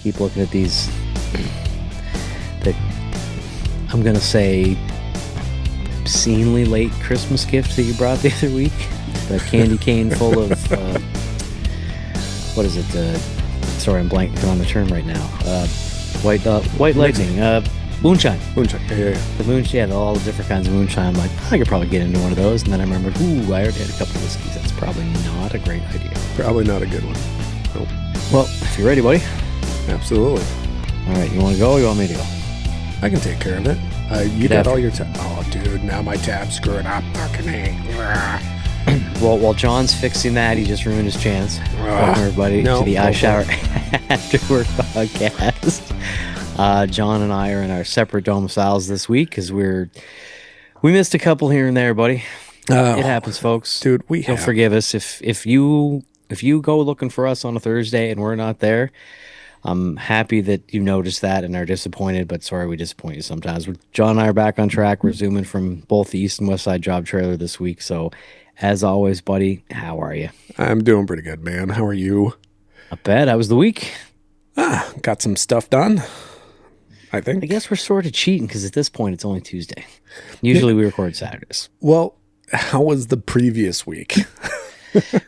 keep looking at these. I'm going to say obscenely late Christmas gift that you brought the other week. The candy cane full of, what is it? Sorry, I'm blanking on the term right now. White lightning. Moonshine. Moonshine. Yeah. The moonshine, all the different kinds of moonshine. I'm like, I could probably get into one of those. And then I remembered, I already had a couple of whiskeys. That's probably not a great idea. Probably not a good one. Nope. Well, if you're ready, buddy. Absolutely. All right, you want to go or you want me to go? I can take care of it. You got all your tabs. Oh, dude, now my tab's screwing up. Fucking A. Well, while John's fixing that, he just ruined his chance. Welcome, everybody, to the I Shower After Work podcast. John and I are in our separate domiciles this week because we missed a couple here and there, buddy. It happens, folks. Dude, You'll forgive us if you go looking for us on a Thursday and we're not there. I'm happy that you noticed that and are disappointed, but sorry we disappoint you sometimes. John and I are back on track. We're zooming from both the East and West Side job trailer this week. So, as always, buddy, how are you? I'm doing pretty good, man. How are you? Not bad. How was the week? Got some stuff done, I think. I guess we're sort of cheating because at this point it's only Tuesday. Usually we record Saturdays. Well, how was the previous week?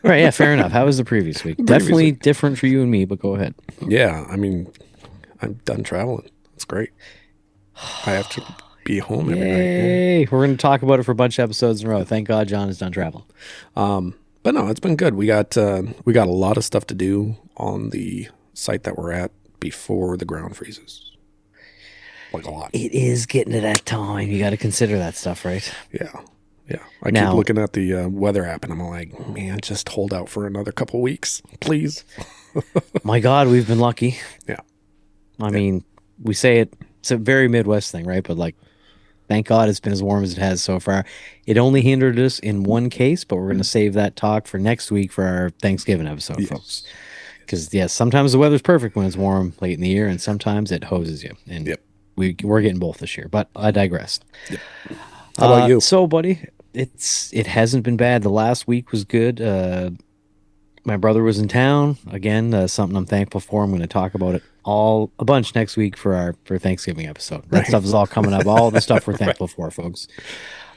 Right, yeah, fair enough. How was the previous week? Definitely different for you and me, but go ahead. Yeah, I mean, I'm done traveling. It's great. I have to be home every night. Yay! We're going to talk about it for a bunch of episodes in a row. Thank God John is done traveling. But no, it's been good. We got a lot of stuff to do on the site that we're at before the ground freezes. Like a lot. It is getting to that time. You got to consider that stuff, right? Yeah. I keep looking at the weather app and I'm like, man, just hold out for another couple weeks, please. My God, we've been lucky. Yeah. I mean, we say it's a very Midwest thing, right? But like, thank God it's been as warm as it has so far. It only hindered us in one case, but we're going to save that talk for next week for our Thanksgiving episode, folks. Because, yes, sometimes the weather's perfect when it's warm late in the year, and sometimes it hoses you. And we're getting both this year, but I digress. Yep. How about you? So, buddy, it hasn't been bad. The last week was good. My brother was in town. Again, something I'm thankful for. I'm going to talk about it a bunch next week for Thanksgiving episode. That stuff is all coming up. All the stuff we're thankful for, folks.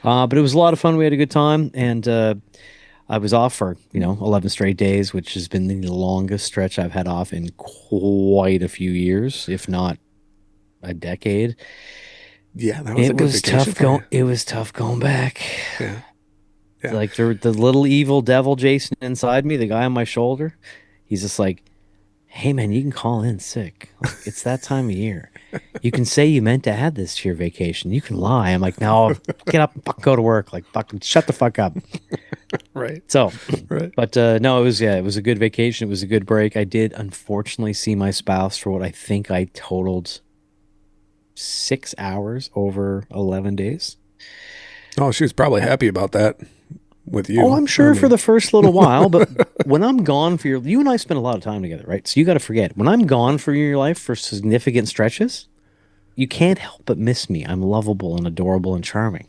But it was a lot of fun. We had a good time, and I was off for 11 straight days, which has been the longest stretch I've had off in quite a few years, if not a decade. Yeah, that was a good vacation. It was tough going back. Yeah. Like the little evil devil Jason inside me, the guy on my shoulder, he's just like, hey man, you can call in sick. Like, it's that time of year. You can say you meant to add this to your vacation. You can lie. I'm like, no, get up and go to work. Like, fucking shut the fuck up. Right. So, but no, it was a good vacation. It was a good break. I did unfortunately see my spouse for what I think I totaled 6 hours over 11 days. Oh, she was probably happy about that with you. Oh, I'm sure for the first little while, but when I'm gone for you and I spend a lot of time together, right? So you got to forget, when I'm gone for your life for significant stretches, you can't help but miss me. I'm lovable and adorable and charming.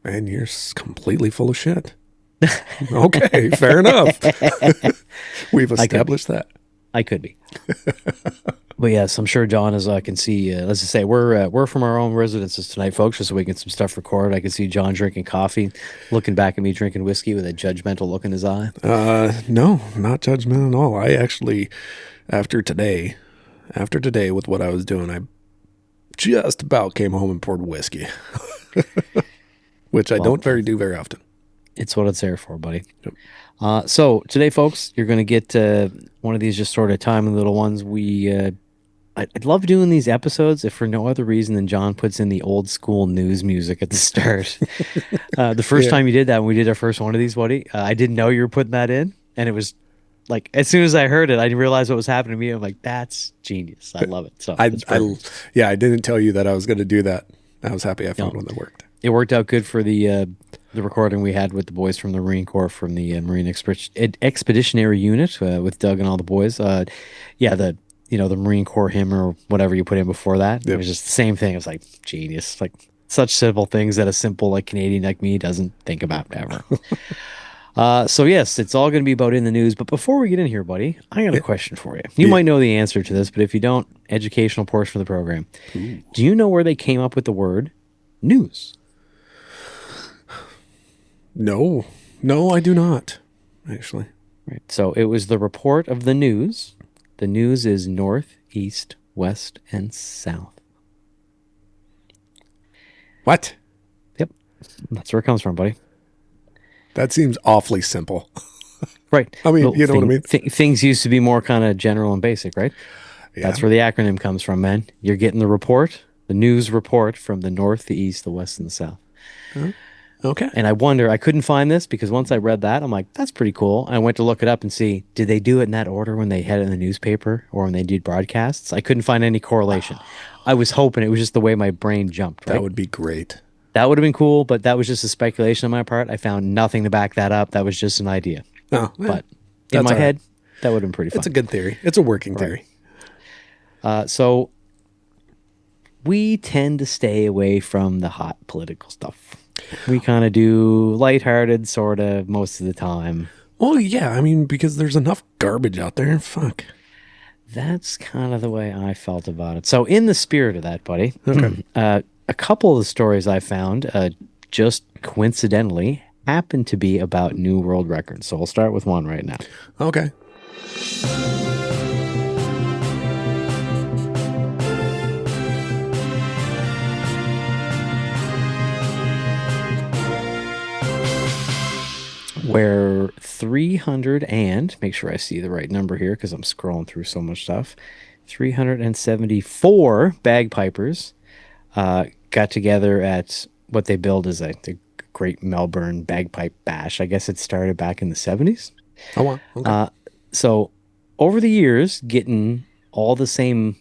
Man, you're completely full of shit. Okay, fair enough. We've established that. I could be. But yes, I'm sure John, as I can see, let's just say we're from our own residences tonight, folks, just so we can get some stuff recorded. I can see John drinking coffee, looking back at me drinking whiskey with a judgmental look in his eye. No, not judgmental at all. I actually, after today, with what I was doing, I just about came home and poured whiskey, which I don't do very often. It's what it's there for, buddy. Yep. So today, folks, you're going to get one of these just sort of timely little ones. I'd love doing these episodes if for no other reason than John puts in the old school news music at the start. The first time you did that, when we did our first one of these, buddy, I didn't know you were putting that in. And it was like, as soon as I heard it, I realized what was happening to me. I'm like, that's genius. I love it. So I didn't tell you that I was going to do that. I was happy I found one that worked. It worked out good for the recording we had with the boys from the Marine Corps, from the Marine Expeditionary Unit with Doug and all the boys. The Marine Corps hymn or whatever you put in before that. Yep. It was just the same thing. It was like genius. Like such simple things that a simple like Canadian like me doesn't think about ever. So yes, it's all going to be about in the news. But before we get in here, buddy, I got a Yeah. question for you. You Yeah. might know the answer to this, but if you don't, educational portion of the program. Ooh. Do you know where they came up with the word news? No. No, I do not. Actually. Right. So it was the report of the news. The news is north, east, west, and south. What? Yep. That's where it comes from, buddy. That seems awfully simple. Right. I mean, Well, you know what I mean? things used to be more kind of general and basic, right? Yeah. That's where the acronym comes from, man. You're getting the report, the news report from the north, the east, the west, and the south. Huh? Okay. And I wonder, I couldn't find this because once I read that, I'm like, that's pretty cool. I went to look it up and see, did they do it in that order when they had it in the newspaper or when they did broadcasts? I couldn't find any correlation. I was hoping it was just the way my brain jumped, That right? would be great. That would have been cool, but that was just a speculation on my part. I found nothing to back that up. That was just an idea. Oh, yeah. But in That's my all right. head, that would have been pretty fun. It's a good theory. It's a working theory. So we tend to stay away from the hot political stuff. We kind of do lighthearted, sort of, most of the time. Well, yeah. I mean, because there's enough garbage out there. Fuck. That's kind of the way I felt about it. So, in the spirit of that, buddy, Okay. a couple of the stories I found just coincidentally happen to be about new world records. So, we'll start with one right now. Okay. Where 300 and make sure I see the right number here because I'm scrolling through so much stuff. 374 bagpipers got together at what they billed as the Great Melbourne Bagpipe Bash. I guess it started back in the 70s. Oh, wow. Okay. So over the years, getting all the same,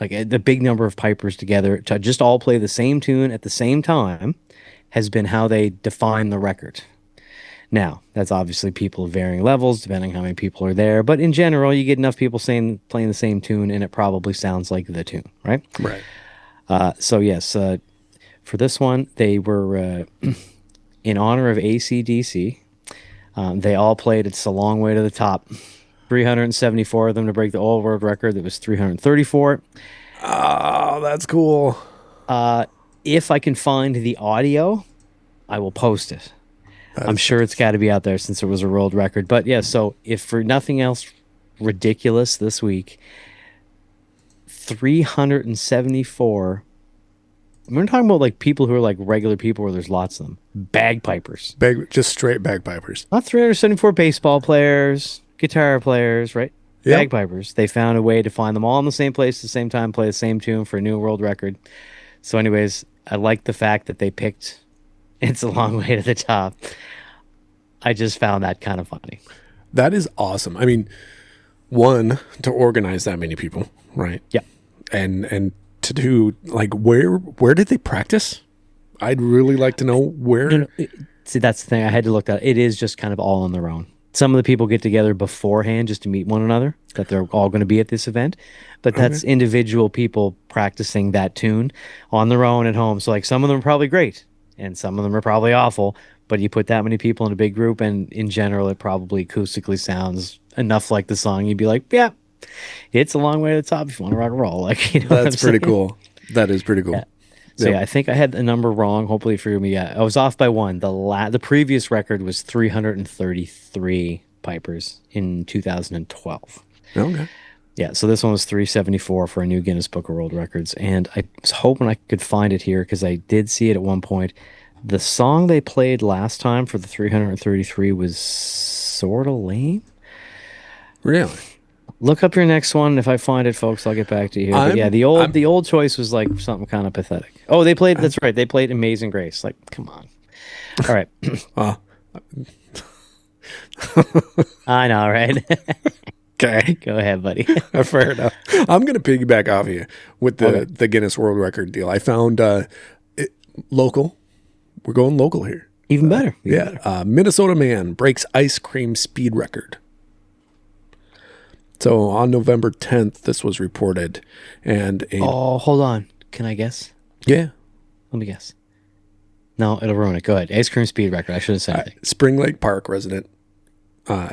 like the big number of pipers together to just all play the same tune at the same time has been how they define the record. Now, that's obviously people of varying levels, depending how many people are there. But in general, you get enough people playing the same tune, and it probably sounds like the tune, right? Right. So yes, for this one, they were in honor of AC/DC. They all played "It's a Long Way to the Top." 374 of them to break the old world record. That was 334. Oh, that's cool. If I can find the audio, I will post it. I'm sure it's got to be out there since it was a world record. But yeah, so if for nothing else ridiculous this week, 374. We're talking about like people who are like regular people where there's lots of them. Bagpipers. Just straight bagpipers. Not 374 baseball players, guitar players, right? Yep. Bagpipers. They found a way to find them all in the same place at the same time, play the same tune for a new world record. So anyways, I like the fact that they picked It's a Long Way to the Top. I just found that kind of funny. That is awesome. I mean, one, to organize that many people, right? Yeah. And to do like where did they practice? I'd really like to know where. No, see, that's the thing. I had to look at. It is just kind of all on their own. Some of the people get together beforehand just to meet one another, that they're all going to be at this event. But that's individual people practicing that tune on their own at home. So like some of them are probably great and some of them are probably awful. But you put that many people in a big group and in general, it probably acoustically sounds enough like the song. You'd be like, yeah, it's a long way to the top if you want to rock and roll. Like, you know That's pretty cool. That is pretty cool. Yeah. So yeah, I think I had the number wrong. Hopefully for me, yeah, I was off by one. The previous record was 333 pipers in 2012. Okay. Yeah, so this one was 374 for a new Guinness Book of World Records, and I was hoping I could find it here because I did see it at one point. The song they played last time for the 333 was sort of lame. Really? Look up your next one. If I find it, folks, I'll get back to you here. But yeah, the old choice was like something kind of pathetic. Oh, they played. That's right. They played Amazing Grace. Like, come on. All right. I know, right? Okay. Go ahead, buddy. Fair enough. I'm going to piggyback off of you with the Guinness World Record deal. I found local. We're going local here. Even better. Minnesota man breaks ice cream speed record. So on November 10th, this was reported, and Oh, hold on. Can I guess? yeah, Let me guess. No, it'll ruin it. Go ahead. Ice cream speed record. I shouldn't say anything. Spring Lake Park resident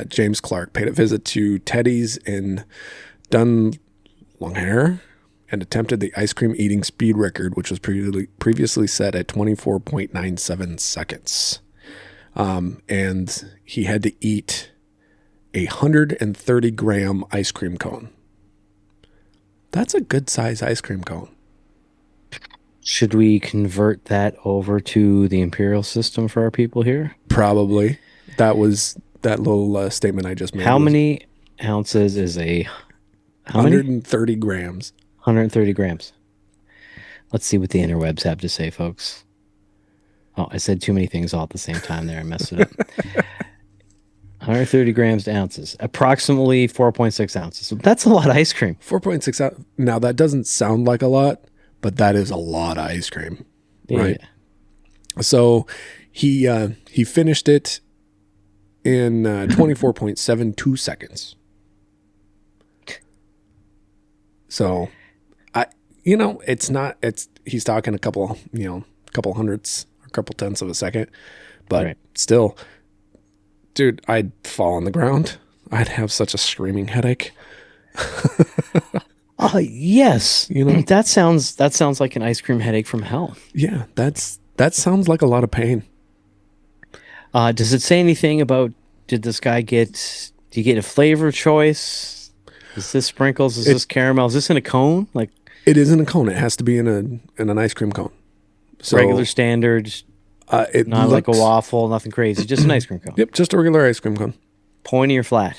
James Clark paid a visit to Teddy's in Dunlonghair and attempted the ice cream eating speed record, which was previously set at 24.97 seconds. And he had to eat a 130-gram ice cream cone. That's a good size ice cream cone. Should we convert that over to the imperial system for our people here? Probably. That was that little statement I just made. How many ounces is a how 130 grams. 130 grams. Let's see what the interwebs have to say, folks. Oh, I said too many things all at the same time there. I messed it up. 130 grams to ounces. Approximately 4.6 ounces. That's a lot of ice cream. 4.6 ounces. Now, that doesn't sound like a lot, but that is a lot of ice cream. Yeah. Right? So he finished it in 24.72 seconds. So, he's talking a couple hundredths, a couple tenths of a second, but right. Still, dude, I'd fall on the ground. I'd have such a screaming headache. Yes. That sounds like an ice cream headache from hell. Yeah, that sounds like a lot of pain. Does it say anything about, did this guy do you get a flavor choice? Is this sprinkles? Is this caramel? Is this in a cone? Like, it is in a cone. It has to be in an ice cream cone. So regular standard, not like a waffle, nothing crazy, just an ice cream cone. Yep, just a regular ice cream cone. Pointy or flat?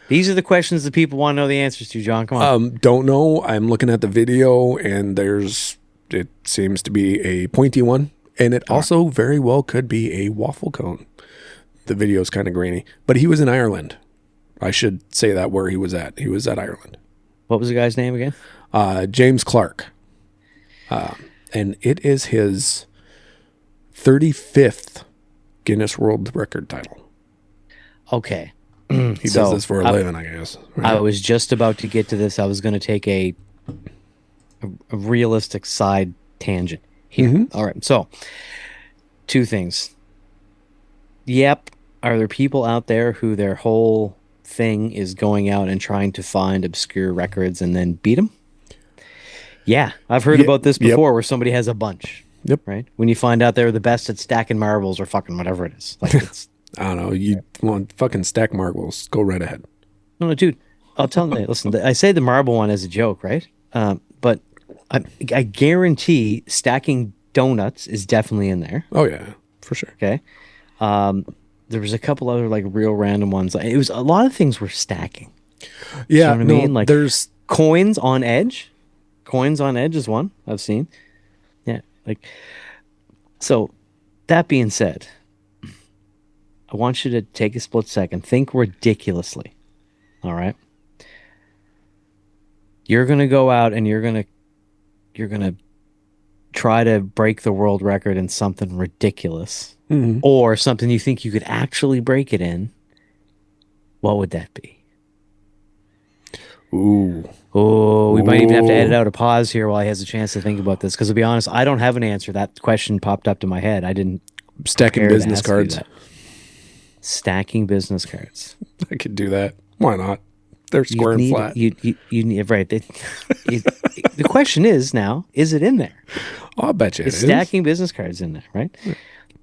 These are the questions that people want to know the answers to, John. Come on. Don't know. I'm looking at the video, and it seems to be a pointy one, and it also very well could be a waffle cone. The video is kind of grainy, but he was in Ireland. I should say that where he was at. He was at Ireland. What was the guy's name again? James Clark. And it is his 35th Guinness World Record title. Okay. He does this for a living, I guess. Right? I was just about to get to this. I was going to take a realistic side tangent here. Mm-hmm. All right. So, two things. Yep. Are there people out there who their whole thing is going out and trying to find obscure records and then beat them? Yeah. I've heard about this before where somebody has a bunch. Yep. Right? When you find out they're the best at stacking marbles or fucking whatever it is. Like, it's I don't know. You want fucking stack marbles? Go right ahead. No, dude. I'll tell you. Listen, I say the marble one as a joke, right? But I guarantee stacking donuts is definitely in there. Oh yeah, for sure. Okay. There was a couple other like real random ones. It was a lot of things were stacking. Yeah, you know what I mean? Like there's coins on edge. Coins on edge is one I've seen. Yeah, like so. That being said, I want you to take a split second. Think ridiculously. All right. You're going to go out and you're going to try to break the world record in something ridiculous or something you think you could actually break it in. What would that be? Oh, we might even have to edit out a pause here while he has a chance to think about this. Because to be honest, I don't have an answer. That question popped up to my head. I didn't. Stacking business cards. Stacking business cards. I could do that. Why not? They're square and flat. You need right. The question is now: is it in there? I'll bet you it's stacking business cards in there, right? Yeah.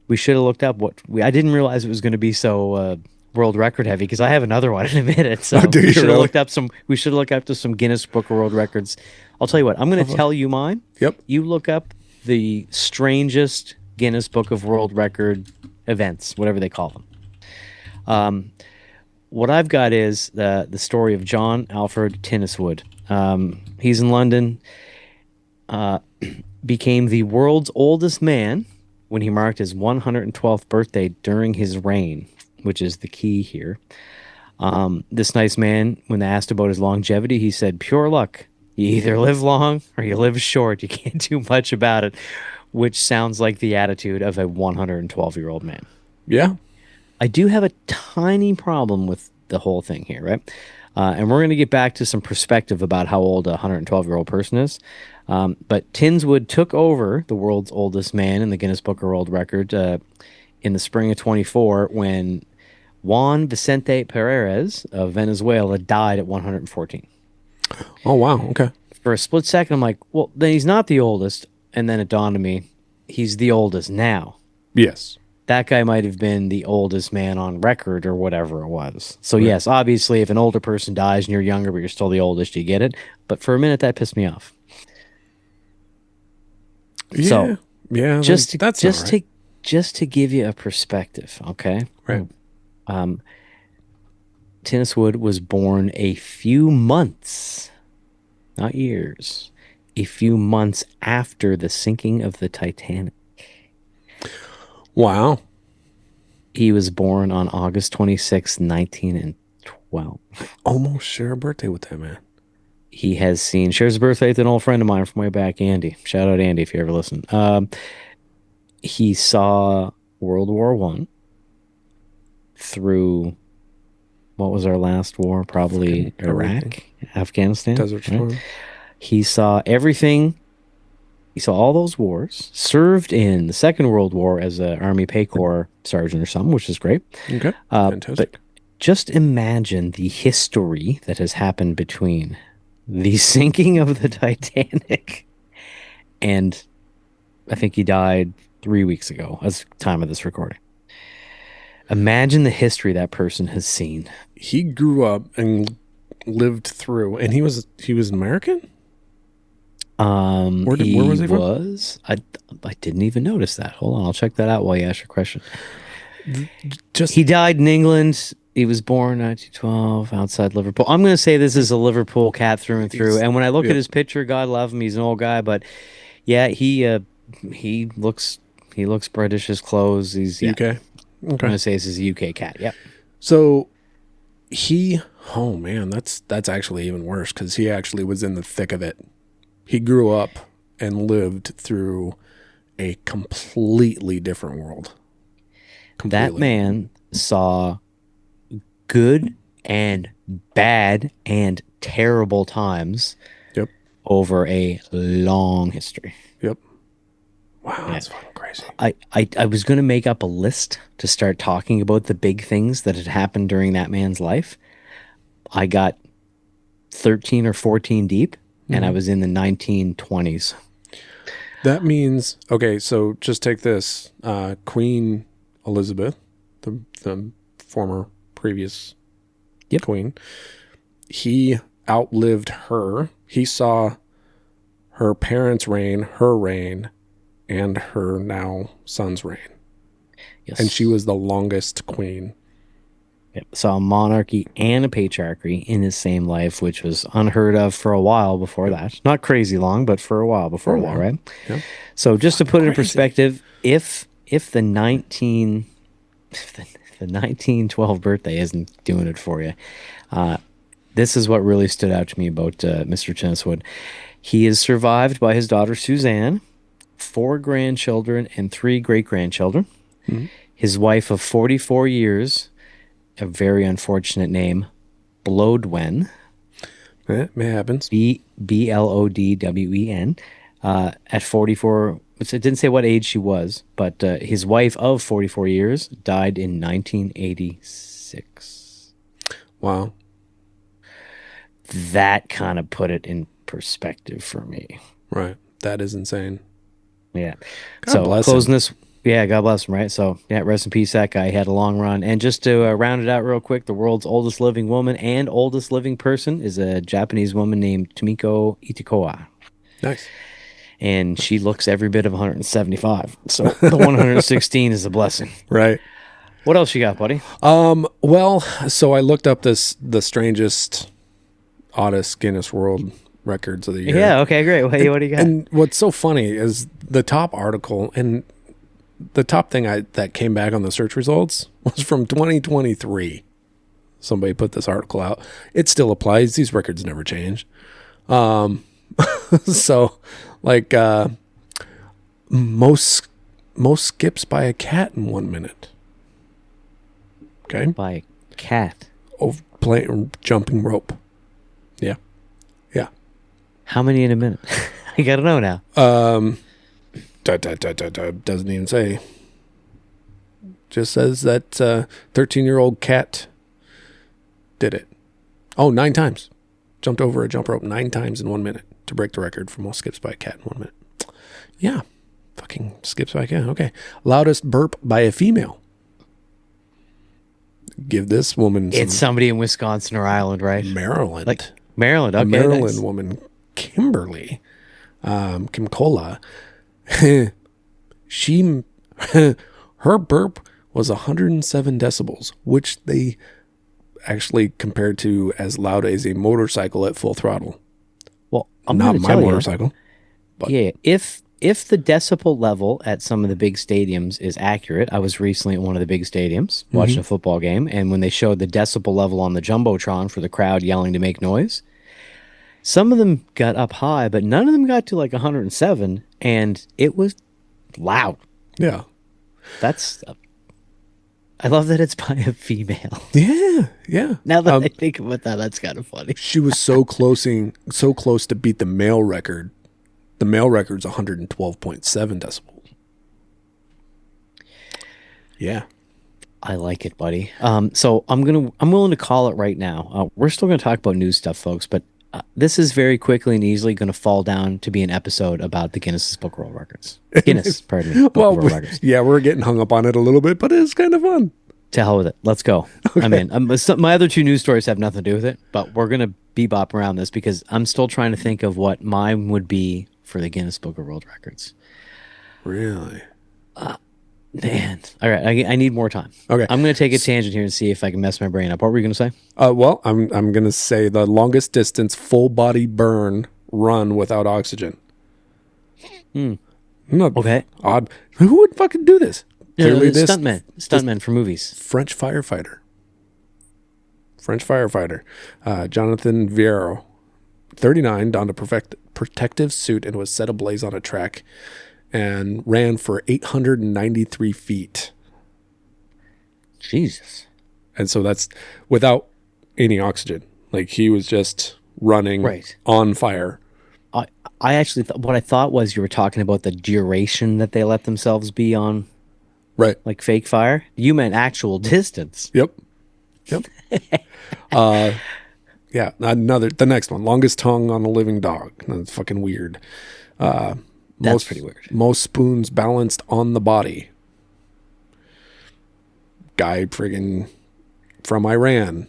We should have looked up I didn't realize it was going to be so world record heavy because I have another one in a minute. So we should have looked up some. We should have looked up to some Guinness Book of World Records. I'll tell you what. I'm going to tell you mine. Yep. You look up the strangest Guinness Book of World Record events, whatever they call them. What I've got is the story of John Alfred Tinniswood. He's in London, became the world's oldest man when he marked his 112th birthday during his reign, which is the key here. This nice man, when they asked about his longevity, he said, pure luck. You either live long or you live short. You can't do much about it, which sounds like the attitude of a 112-year-old man. Yeah. I do have a tiny problem with the whole thing here, right? And we're going to get back to some perspective about how old a 112-year-old person is. But Tinswood took over the world's oldest man in the Guinness Book of World Record in the spring of 24 when Juan Vicente Perez of Venezuela died at 114. Oh, wow. Okay. For a split second, I'm like, well, then he's not the oldest. And then it dawned on me, he's the oldest now. Yes. That guy might have been the oldest man on record or whatever it was. So, Right. yes, obviously, if an older person dies and you're younger, but you're still the oldest, you get it. But for a minute, that pissed me off. So, Yeah. Yeah. just to That's not just right. to just to give you a perspective, okay? Right. Um, Tennis Wood was born a few months, not years, a few months after the sinking of the Titanic. Wow. He was born on August 26th, 1912. Almost share a birthday with that man. He has seen shares a birthday with an old friend of mine from way back, Andy. Shout out Andy if you ever listen. He saw World War One through what was our last war? Probably Fucking everything. Iraq, Afghanistan. Desert Right? Storm. He saw everything. He saw all those wars. Served in the Second World War as an Army Pay Corps sergeant or something, which is great. Okay. But Fantastic. just imagine the history that has happened between the sinking of the Titanic and I think he died 3 weeks ago as time of this recording. Imagine the history that person has seen. He grew up and lived through, and he was American. Where He was he from? was. I didn't even notice that. Hold on, I'll check that out while you ask your question. Just He died in England. He was born 1912 outside Liverpool. I'm going to say this is a Liverpool cat through and through. he's And when I look at yep. his picture, God love him, he's an old guy, but yeah, he looks British. His clothes. He's yeah. UK. I'm Okay. going to say this is a UK cat. Yep. So he, oh man, that's actually even worse because he actually was in the thick of it. He grew up and lived through a completely different world. That Completely. man saw good and bad and terrible times Yep. over a long history. Yep. Wow, Yeah. that's fucking crazy. I was going to make up a list to start talking about the big things that had happened during that man's life. I got 13 or 14 deep, and I Mhm. was in the 1920s. That means okay. So just take this: Queen Elizabeth, the former previous Yep. queen. He outlived her. He saw her parents' reign, her reign, and her now son's reign, Yes. and she was the longest queen. Yep. Saw a monarchy and a patriarchy in his same life, which was unheard of for a while before that. Not crazy long, but for a while For a before that, while. right? Yep. So just to put it in Crazy. perspective, if the 19 if the 1912 birthday isn't doing it for you, this is what really stood out to me about Mr. Tenniswood. He is survived by his daughter Suzanne, four grandchildren, and three great grandchildren. Mhm. His wife of 44 years, a very unfortunate name, Blodwen, It may happens. Blodwen, at 44. Which it didn't say what age she was, but his wife of 44 years died in 1986. Wow. That kind of put it in perspective for me. Right. That is insane. Yeah. God So bless closing him. this, yeah, God bless him, right? So yeah, rest in peace. That guy had a long run. And just to round it out real quick, the world's oldest living woman and oldest living person is a Japanese woman named Tomiko Itikoa. Nice. And she looks every bit of 175. So the 116 is a blessing. Right. What else you got, buddy? Well, so I looked up the strangest, oddest Guinness World Records of the year. Yeah, okay, great. What do you got? And what's so funny is the top article and the top thing that came back on the search results was from 2023. Somebody put this article out. It still applies. These records never change. So like most skips by a cat in 1 minute. Okay. By a cat. Oh, jumping rope. Yeah. Yeah. How many in a minute? I gotta know now. Doesn't even say. Just says that 13-year-old cat did it. Oh, 9 times. Jumped over a jump rope 9 times in 1 minute to break the record for most skips by a cat in 1 minute. Yeah. Fucking skips by a cat. Okay. Loudest burp by a female. Give this woman some. It's somebody in Wisconsin or Ireland, right? Maryland. Like Maryland. A Okay, Maryland nice. woman, Kimberly, Kim Cola. She, her burp was 107 decibels, which they actually compared to as loud as a motorcycle at full throttle. Well, I'm Not gonna my tell you. motorcycle. But Yeah, if the decibel level at some of the big stadiums is accurate, I was recently at one of the big stadiums watching a football game, and when they showed the decibel level on the jumbotron for the crowd yelling to make noise, some of them got up high, but none of them got to like 107, and it was loud. yeah. That's I love that it's by a female. Yeah. Yeah. Now that I think about that, that's kind of funny. She was so close to beat the male record. The male record's 112.7 decibels. Yeah. I like it, buddy. So I'm willing to call it right now. We're still gonna talk about news stuff, folks, but this is very quickly and easily gonna fall down to be an episode about the Guinness Book of World Records. Guinness, pardon me, Book of World Records. Yeah, we're getting hung up on it a little bit, but it's kind of fun. To hell with it. Let's go. I'm in. My other 2 news stories have nothing to do with it, but we're gonna bebop around this because I'm still trying to think of what mine would be for the Guinness Book of World Records. Really? Man. All right. I need more time. Okay. I'm going to take a tangent here and see if I can mess my brain up. What were you going to say? Well, I'm going to say the longest distance full body burn run without oxygen. Not Okay. odd. Who would fucking do this? Clearly this Stuntmen for movies. French firefighter. Jonathan Viero, 39, donned a protective suit and was set ablaze on a track and ran for 893 feet. Jesus. And so that's without any oxygen. Like he was just running Right. on fire. I actually what I thought was you were talking about the duration that they let themselves be on, Right. like fake fire. You meant actual distance. Yep. Yeah. The next one. Longest tongue on a living dog. That's fucking weird. That's pretty weird. Most spoons balanced on the body. Guy friggin' from Iran.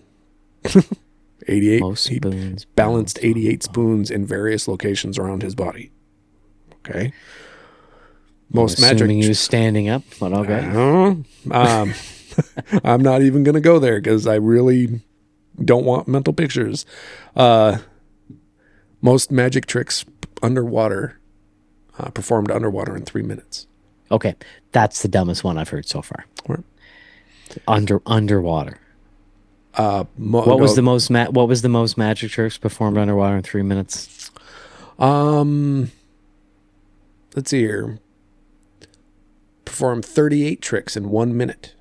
88. Most He spoons balanced 88 spoons in various locations around his body. Okay. Most magic. Assuming he was standing up, but okay. I'm not even going to go there because I really don't want mental pictures. Most magic tricks underwater, performed underwater in 3 minutes. Okay, that's the dumbest one I've heard so far. Right. Underwater. What was the most magic tricks performed underwater in 3 minutes? Let's see here. Performed 38 tricks in 1 minute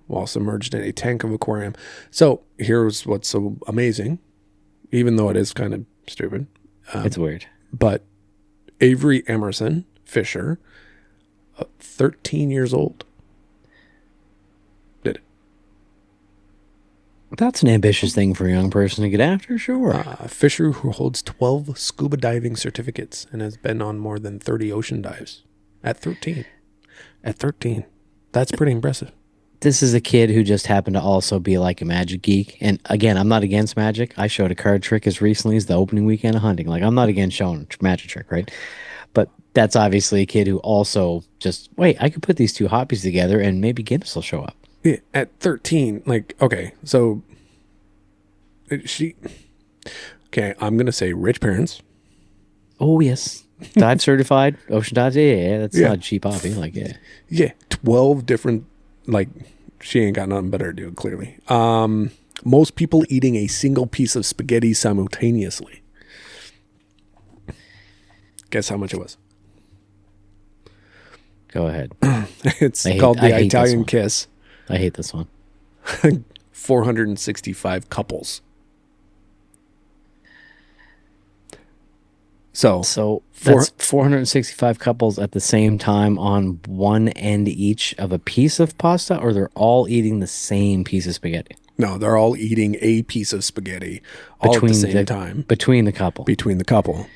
while submerged in a tank of aquarium. So here's what's so amazing, even though it is kind of stupid. It's weird. But Avery Emerson Fisher, 13 years old, did it. That's an ambitious thing for a young person to get after, sure. Fisher, who holds 12 scuba diving certificates and has been on more than 30 ocean dives at 13. At 13. That's pretty impressive. This is a kid who just happened to also be like a magic geek. And again, I'm not against magic. I showed a card trick as recently as the opening weekend of hunting. Like, I'm not against showing a magic trick, right? But that's obviously a kid who also just, wait, I could put these 2 hobbies together and maybe Guinness will show up. Yeah, at 13, like, okay, so I'm going to say rich parents. Oh, yes. Dive certified, ocean dives. Yeah, that's not a cheap hobby. Like, yeah. Yeah, 12 different, like, she ain't got nothing better to do, clearly. Most people eating a single piece of spaghetti simultaneously. Guess how much it was? Go ahead. It's called the Italian kiss. I hate this one. 465 couples. So, So four, that's 465 couples at the same time on one end each of a piece of pasta, or they're all eating the same piece of spaghetti no, they're all eating a piece of spaghetti all at the between same the time between the couple. between the couple.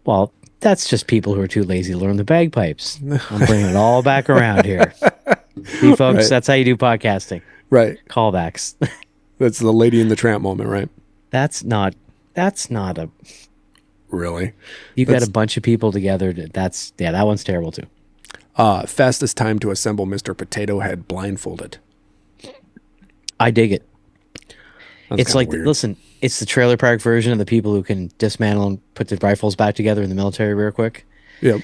Well, that's just people who are too lazy to learn the bagpipes. I'm bringing it all back around here. See, folks, Right, that's how you do podcasting. right. Callbacks. That's the Lady in the Tramp moment, right? That's not. That's not a. Really? You got a That's bunch of people together. That's yeah. That one's terrible too. fastest time to assemble Mr. Potato Head blindfolded. I dig it. That's It's kind of like, weird. listen, it's the trailer park version of the people who can dismantle and put the rifles back together in the military real quick. Yep.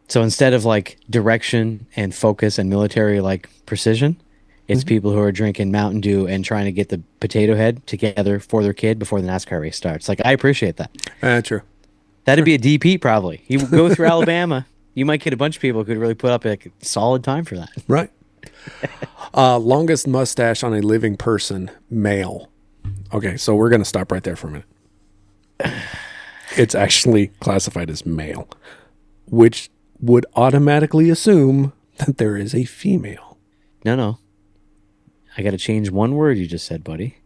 So instead of like direction and focus and military like precision, it's Mhm. people who are drinking Mountain Dew and trying to get the potato head together for their kid before the NASCAR race starts. Like, I appreciate that. True. That'd be a DP probably. You go through Alabama, you might get a bunch of people who could really put up a solid time for that. Right. Longest mustache on a living person, male. Okay, so we're going to stop right there for a minute. It's actually classified as male, which would automatically assume that there is a female. No, no. I got to change one word you just said, buddy.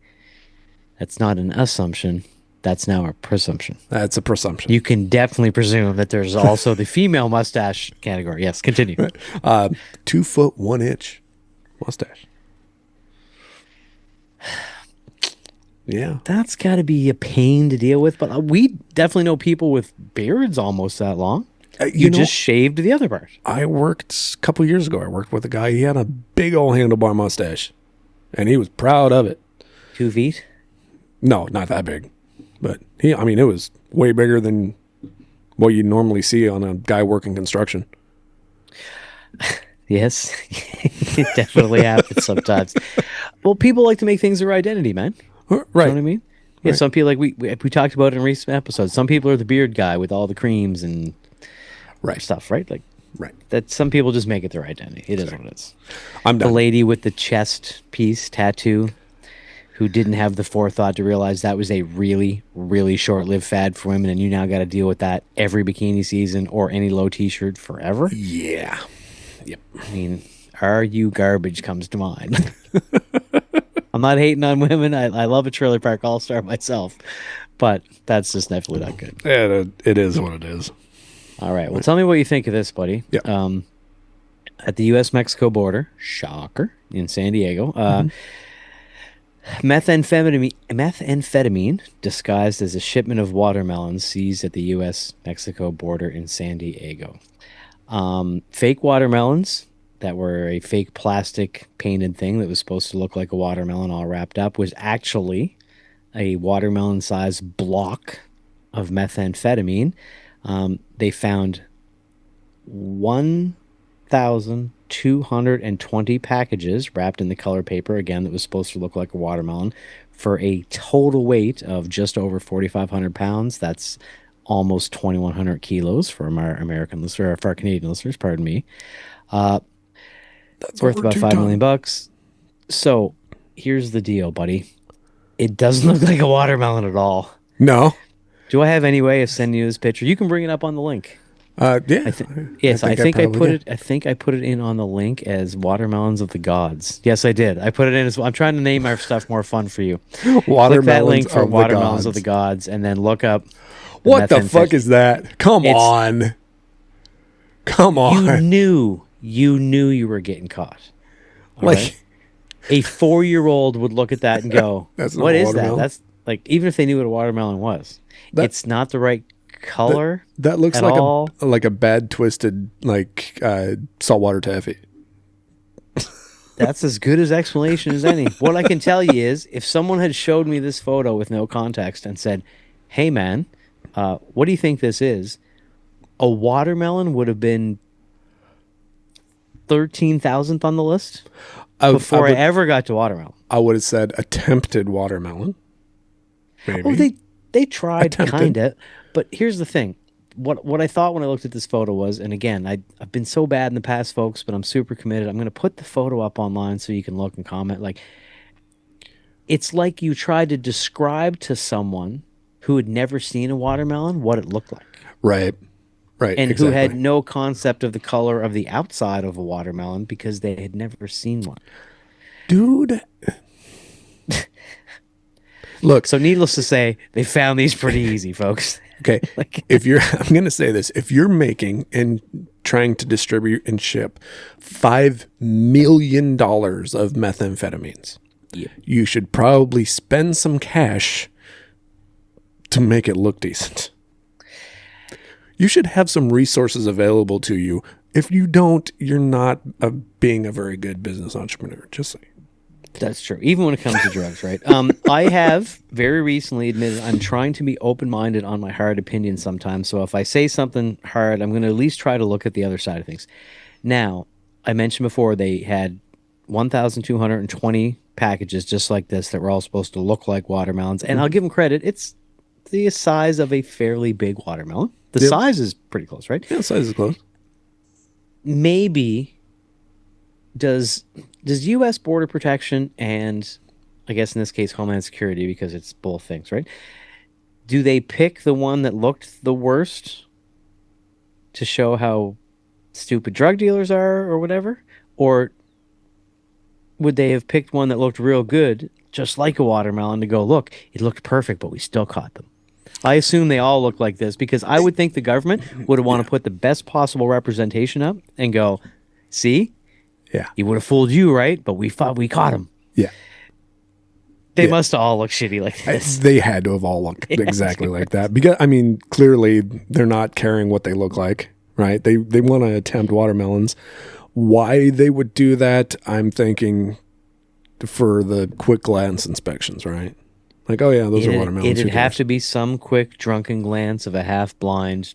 That's not an assumption. That's now a presumption. That's a presumption. You can definitely presume that there's also the female mustache category. Yes, continue. 2 foot 1 inch mustache. Yeah. That's got to be a pain to deal with, but we definitely know people with beards almost that long. You know, just shaved the other part. I worked a couple years ago. I worked with a guy. He had a big old handlebar mustache, and he was proud of it. 2 feet? No, not that big, but I mean, it was way bigger than what you normally see on a guy working construction. Yes, it definitely happens sometimes. Well, people like to make things their identity, man. You know Right. what I mean? Yeah, Right. some people, like we talked about it in recent episodes. Some people are the beard guy with all the creams and Right. stuff, right? Like Right. that. Some people just make it their identity. It is what it is. I'm The done. lady with the chest piece tattoo, who didn't have the forethought to realize that was a really, really short-lived fad for women, and you now got to deal with that every bikini season or any low t-shirt forever. Yeah. Yep. I mean, are you garbage comes to mind. I'm not hating on women. I love a trailer park all-star myself, but that's just definitely not good. Yeah, it is what it is. All right. Well, tell me what you think of this, buddy. Yeah. At the U.S.-Mexico border, shocker, in San Diego, methamphetamine disguised as a shipment of watermelons seized at the U.S.-Mexico border in San Diego. Fake watermelons that were a fake plastic painted thing that was supposed to look like a watermelon all wrapped up was actually a watermelon-sized block of methamphetamine. They found 1,220 packages wrapped in the color paper, again, that was supposed to look like a watermelon, for a total weight of just over 4,500 pounds. That's almost 2,100 kilos for our American listener, for our Canadian listeners, pardon me. That's Worth over about 5 million bucks. So here's the deal, buddy. It doesn't look like a watermelon at all. No. Do I have any way of sending you this picture? You can bring it up on the link. Yeah. Yes, I think I probably put did. it. I think I put it in on the link as watermelons of the gods. Yes, I did. I put it in as. I'm trying to name our stuff more fun for you. Click that Watermelons link for of the watermelons of gods. the gods, and then look up. What the fuck is that? Come It's- on. Come You on. knew. You knew you were getting caught. All Like, right? A 4-year-old would look at that and go, That's not "What a is that?" watermelon. That's like, even if they knew what a watermelon was, That- it's not the right color. that looks at like all. a bad twisted saltwater taffy. That's as good as explanation as any. What I can tell you is, if someone had showed me this photo with no context and said, "Hey, man, what do you think this is?" A watermelon would have been 13,000th on the list before I ever got to watermelon. I would have said attempted watermelon. Maybe. Oh, they tried Attempted. kind of, but here's the thing. What I thought when I looked at this photo was, and again, I've been so bad in the past, folks, but I'm super committed. I'm going to put the photo up online so you can look and comment. Like, It's like you tried to describe to someone who had never seen a watermelon what it looked like, Right. Right. and who had Exactly. no concept of the color of the outside of a watermelon because they had never seen one. Dude, look, So, needless to say, they found these pretty easy, folks. okay. Like, If you're, I'm going to say this, if you're making and trying to distribute and ship $5 million of methamphetamines, yeah, you should probably spend some cash to make it look decent. You should have some resources available to you. If you don't, you're not being a very good business entrepreneur. Just saying. that's true. Even when it comes to drugs, right? I have very recently admitted I'm trying to be open-minded on my hard opinions sometimes. So if I say something hard, I'm going to at least try to look at the other side of things. Now, I mentioned before they had 1,220 packages just like this that were all supposed to look like watermelons. And I'll give them credit. It's the size of a fairly big watermelon. The Yep. size is pretty close, right? Yeah, size is close. Maybe does U.S. border protection and I guess in this case Homeland Security because it's both things, right? Do they pick the one that looked the worst to show how stupid drug dealers are or whatever? Or would they have picked one that looked real good, just like a watermelon, to go, look, it looked perfect, but we still caught them? I assume they all look like this because I would think the government would want Yeah. to put the best possible representation up and go, see, Yeah. he would have fooled you, right? But we thought we caught him. Yeah. They Yeah. must all look shitty like this. They had to have all looked They had exactly to. like that because I mean, clearly they're not caring what they look like, right? They want to attempt watermelons. Why they would do that, I'm thinking for the quick glance inspections, right? Like, oh yeah, those are watermelons. It'd Who have cares? to be some quick drunken glance of a half-blind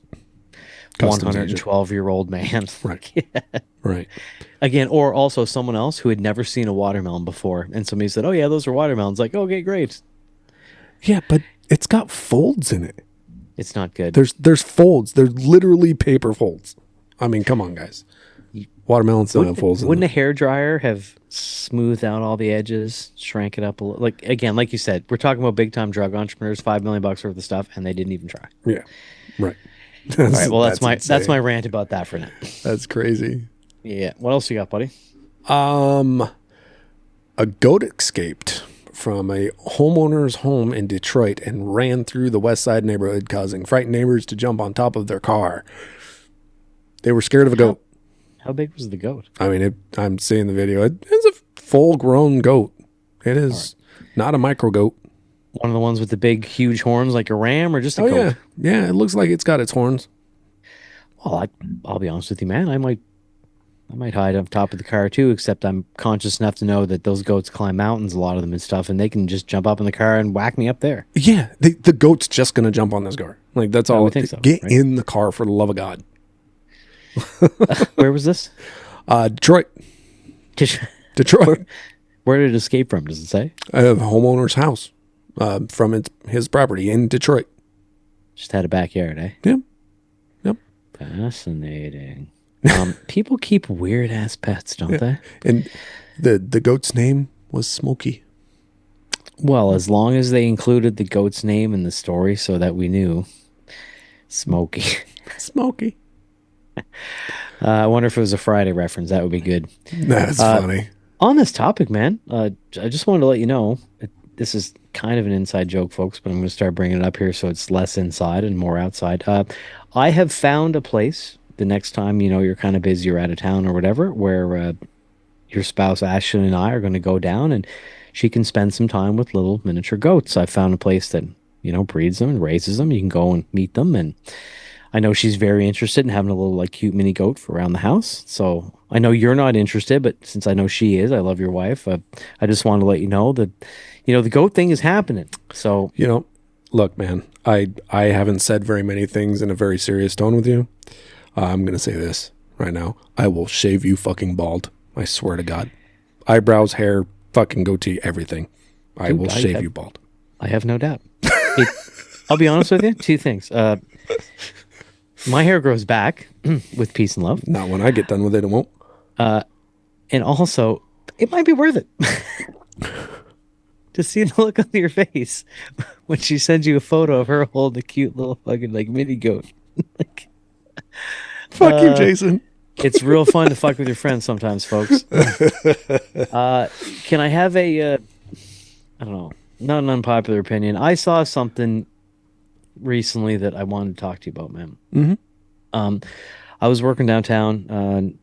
Customs agent, 112-year-old man. right? Right. Again, or also someone else who had never seen a watermelon before, and somebody said, "Oh yeah, those are watermelons." Like, okay, great. Yeah, but it's got folds in it. It's not good. There's folds. There's literally paper folds. I mean, come on, guys. Watermelons don't have folds in Wouldn't a them. hair dryer have smoothed out all the edges, shrank it up a little? Like again, like you said, we're talking about big time drug entrepreneurs, $5 million worth of stuff, and they didn't even try. Yeah, right. All right, well that's insane. my rant about that for now. That's crazy. Yeah. What else you got, buddy? A goat escaped from a homeowner's home in Detroit and ran through the West Side neighborhood, causing frightened neighbors to jump on top of their car. They were scared of a goat. How big was the goat? I mean, I'm seeing the video. It's a full-grown goat. It is not a micro goat. One of the ones with the big, huge horns, like a ram, or just a Oh goat? yeah, yeah. It looks like it's got its horns. Well, I'll be honest with you, man. I might hide up top of the car too. Except I'm conscious enough to know that those goats climb mountains, a lot of them and stuff, and they can just jump up in the car and whack me up there. Yeah, the goat's just gonna jump on this car. Like that's all. would think so, Get right? in the car for the love of God. Where was this? Detroit, Detroit. Where did it escape from? Does it say? A homeowner's house from his property in Detroit. Just had a backyard, eh? Yep. Yep. Fascinating. People keep weird ass pets, don't they? And the goat's name was Smokey. Well, as long as they included the goat's name in the story so that we knew. Smokey. Smokey. I wonder if it was a Friday reference. That would be good. That's funny. On this topic, man, I just wanted to let you know this is kind of an inside joke, folks, but I'm going to start bringing it up here so it's less inside and more outside. I have found a place the next time you're kind of busy or out of town or whatever, where your spouse Ashley and I are going to go down, and she can spend some time with little miniature goats. I found a place that breeds them and raises them. You can go and meet them, and I know she's very interested in having a little like cute mini goat for around the house. So I know you're not interested, but since I know she is, I love your wife. I just wanted to let you know that, the goat thing is happening. So Look, man, I haven't said very many things in a very serious tone with you. I'm going to say this right now. I will shave you fucking bald. I swear to God. Eyebrows, hair, fucking goatee, everything. I Dude, will shave you bald. I have no doubt. I'll be honest with you. Two things. My hair grows back with peace and love. Not when I get done with it, it won't. And also, it might be worth it. to see the look on your face when she sends you a photo of her holding a cute little fucking like mini goat. Like, Fuck you, uh, Jason. it's real fun to fuck with your friends sometimes, folks. Uh, can I have I don't know, not an unpopular opinion. I saw something recently that I wanted to talk to you about, man. Hmm. Um, I was working downtown.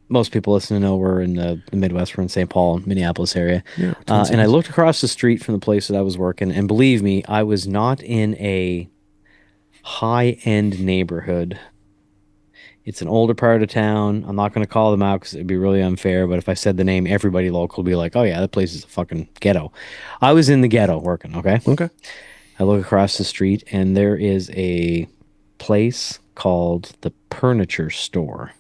Most people listening know we're in the Midwest. We're in St. Paul, Minneapolis area. Yeah, Twin And I Cities. looked across the street from the place that I was working, and believe me, I was not in a high-end neighborhood. It's an older part of town. I'm not going to call them out because it'd be really unfair. But if I said the name, everybody local would be like, "Oh yeah, that place is a fucking ghetto." I was in the ghetto working. Okay, Okay. I look across the street, and there is a place called the Furniture Store.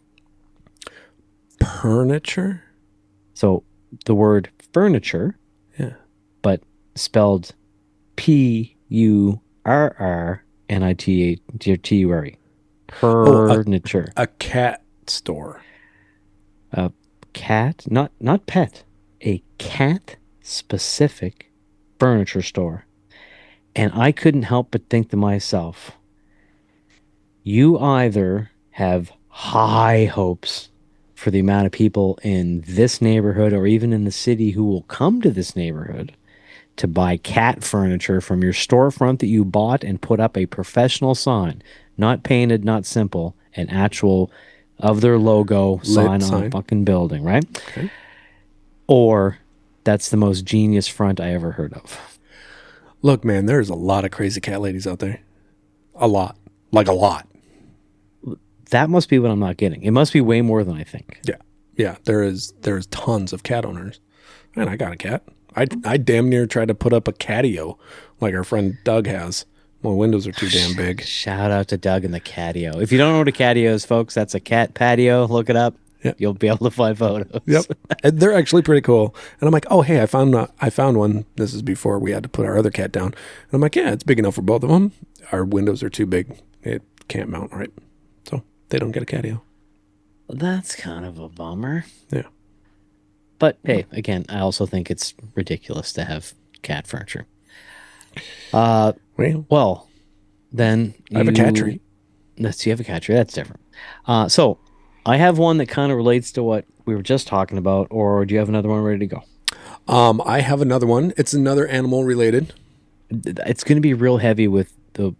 Furniture. So the word furniture, Yeah. but spelled Purrniture. Oh, Furniture. a cat store. A cat, not pet, a cat specific furniture store. And I couldn't help but think to myself, you either have high hopes for the amount of people in this neighborhood or even in the city who will come to this neighborhood to buy cat furniture from your storefront that you bought and put up a professional sign, not painted, not simple, an actual of their logo Lit sign on a sign. fucking building, right? Okay. Or that's the most genius front I ever heard of. Look, man, there's a lot of crazy cat ladies out there. A lot. Like a lot. That must be what I'm not getting. It must be way more than I think. Yeah. Yeah. There's tons of cat owners. Man, I got a cat. I damn near tried to put up a catio like our friend Doug has. My windows are too damn big. Shout out to Doug and the catio. If you don't know what a catio is, folks, that's a cat patio. Look it up. Yep. You'll be able to find photos. Yep. And they're actually pretty cool. And I'm like, oh hey, I found one. This is before we had to put our other cat down. And I'm like, yeah, it's big enough for both of them. Our windows are too big. It can't mount right. So they don't get a catio. That's kind of a bummer. Yeah. But hey, again, I also think it's ridiculous to have cat furniture. Well, Well, then I have a cat tree. you have a cat tree. That's different. So I have one that kind of relates to what we were just talking about, or do you have another one ready to go? I have another one. It's another animal related. It's going to be real heavy with the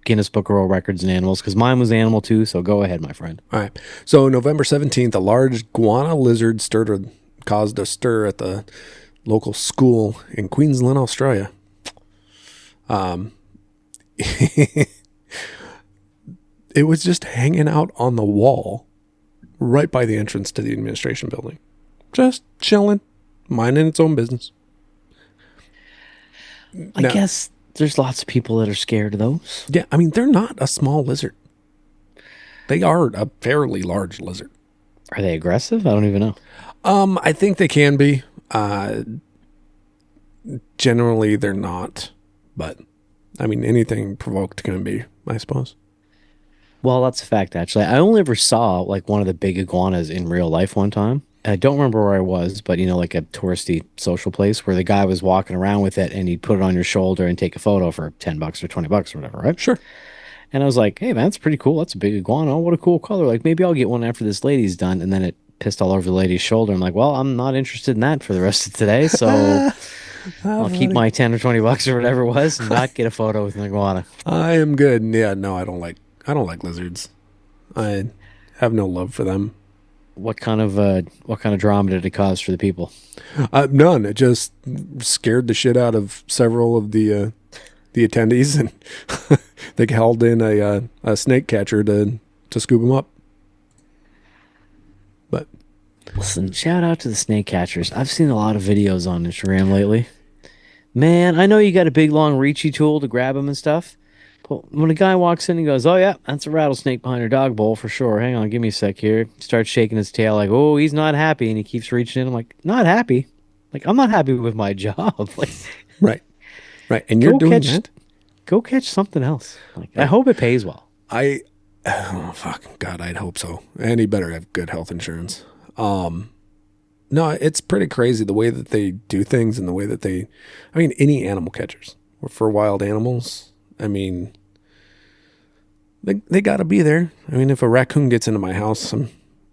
Guinness Book of World Records and animals because mine was animal too. So go ahead, my friend. All right. So November 17th, a large guana lizard caused a stir at the local school in Queensland, Australia. It was just hanging out on the wall right by the entrance to the administration building. Just chilling, minding its own business. I Now, guess there's lots of people that are scared of those. yeah, I mean, they're not a small lizard. They are a fairly large lizard. Are they aggressive? I don't even know. I think they can be. Generally, they're not. But, I mean, anything provoked can be, I suppose. Well, that's a fact, actually. I only ever saw like one of the big iguanas in real life one time. I don't remember where I was, but like a touristy social place where the guy was walking around with it and he'd put it on your shoulder and take a photo for $10 or $20 or whatever, right? Sure. And I was like, hey, man, that's pretty cool. That's a big iguana. Oh, what a cool color. Like, maybe I'll get one after this lady's done. And then it pissed all over the lady's shoulder. I'm like, well, I'm not interested in that for the rest of today. So I'll keep my 10 or $20 or whatever it was and not get a photo with an iguana. I am good. Yeah, no, I don't like lizards. I have no love for them. What kind of drama did it cause for the people? None. It just scared the shit out of several of the attendees, and they held in a snake catcher to scoop them up. But Listen, shout out to the snake catchers. I've seen a lot of videos on Instagram lately. Man, I know you got a big long reachy tool to grab them and stuff. But when a guy walks in and goes, "Oh yeah, that's a rattlesnake behind your dog bowl for sure. Hang on, give me a sec here." Starts shaking his tail like, "Oh, he's not happy," and he keeps reaching in. I'm like, "Not happy? Like I'm not happy with my job. Like, right, right, and you're go doing catch, that. go catch something else. Like, I hope it pays well." Oh fuck, God, I'd hope so. And he better have good health insurance. No, it's pretty crazy the way that they do things and the way that I mean, any animal catchers for wild animals. I mean, they got to be there. I mean, if a raccoon gets into my house,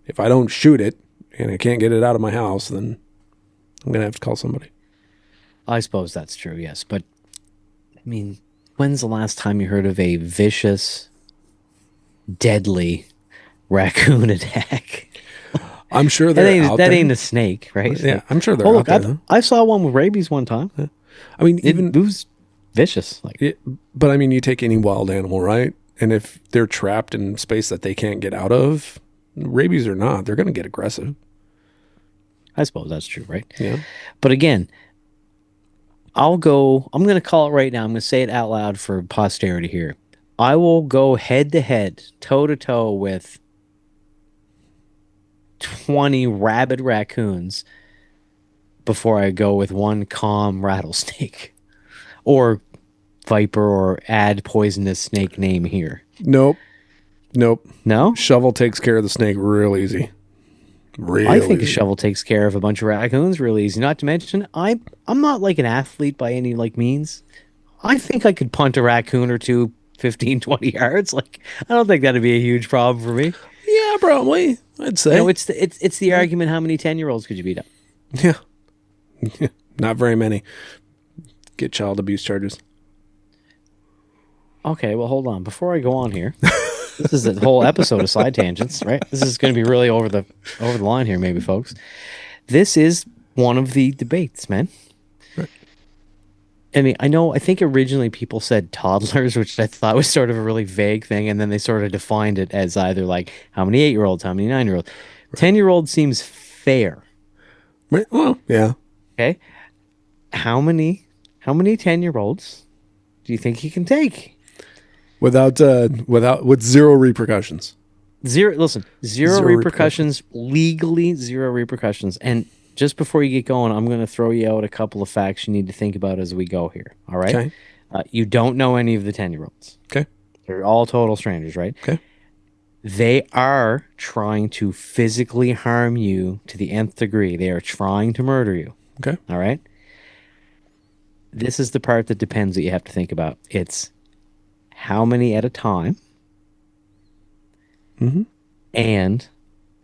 if I don't shoot it and I can't get it out of my house, then I'm going to have to call somebody. I suppose that's true, yes. But, I mean, when's the last time you heard of a vicious, deadly raccoon attack? I'm sure That they're out that there. ain't a snake, right? Yeah, Like, I'm sure they're oh, out look, there, though. I saw one with rabies one time. Yeah. I mean, It was vicious. Like, but I mean, you take any wild animal, right? And if they're trapped in space that they can't get out of, rabies or not, they're going to get aggressive. I suppose that's true, right? Yeah. But again, I'm going to call it right now. I'm going to say it out loud for posterity here. I will go head to head, toe to toe with 20 rabid raccoons before I go with one calm rattlesnake or viper or add poisonous snake name here. Nope. Nope. No? Shovel takes care of the snake real easy. I think a Easy. shovel takes care of a bunch of raccoons really easy. Not to mention, I'm not like an athlete by any like means. I think I could punt a raccoon or two 15, 20 yards. Like, I don't think that'd be a huge problem for me. Yeah, probably. I'd say. It's the argument, how many 10-year-olds could you beat up? Yeah. Not very many. Get child abuse charges. Okay, well, hold on. Before I go on here, this is a whole episode of side tangents, right? This is going to be really over the line here, maybe, folks. This is one of the debates, man. Right. I mean, I think originally people said toddlers, which I thought was sort of a really vague thing, and then they sort of defined it as either like how many 8-year-olds, how many 9-year-olds. 10-year-old seems fair. Right. Well, yeah. Okay. How many 10-year-olds do you think he can take? With zero repercussions. Zero repercussions, legally zero repercussions. And just before you get going, I'm going to throw you out a couple of facts you need to think about as we go here. All right. Okay. You don't know any of the 10-year-olds. Okay. They're all total strangers, right? Okay. They are trying to physically harm you to the nth degree. They are trying to murder you. Okay. All right. This is the part that depends that you have to think about. It's how many at a time. Mm-hmm. And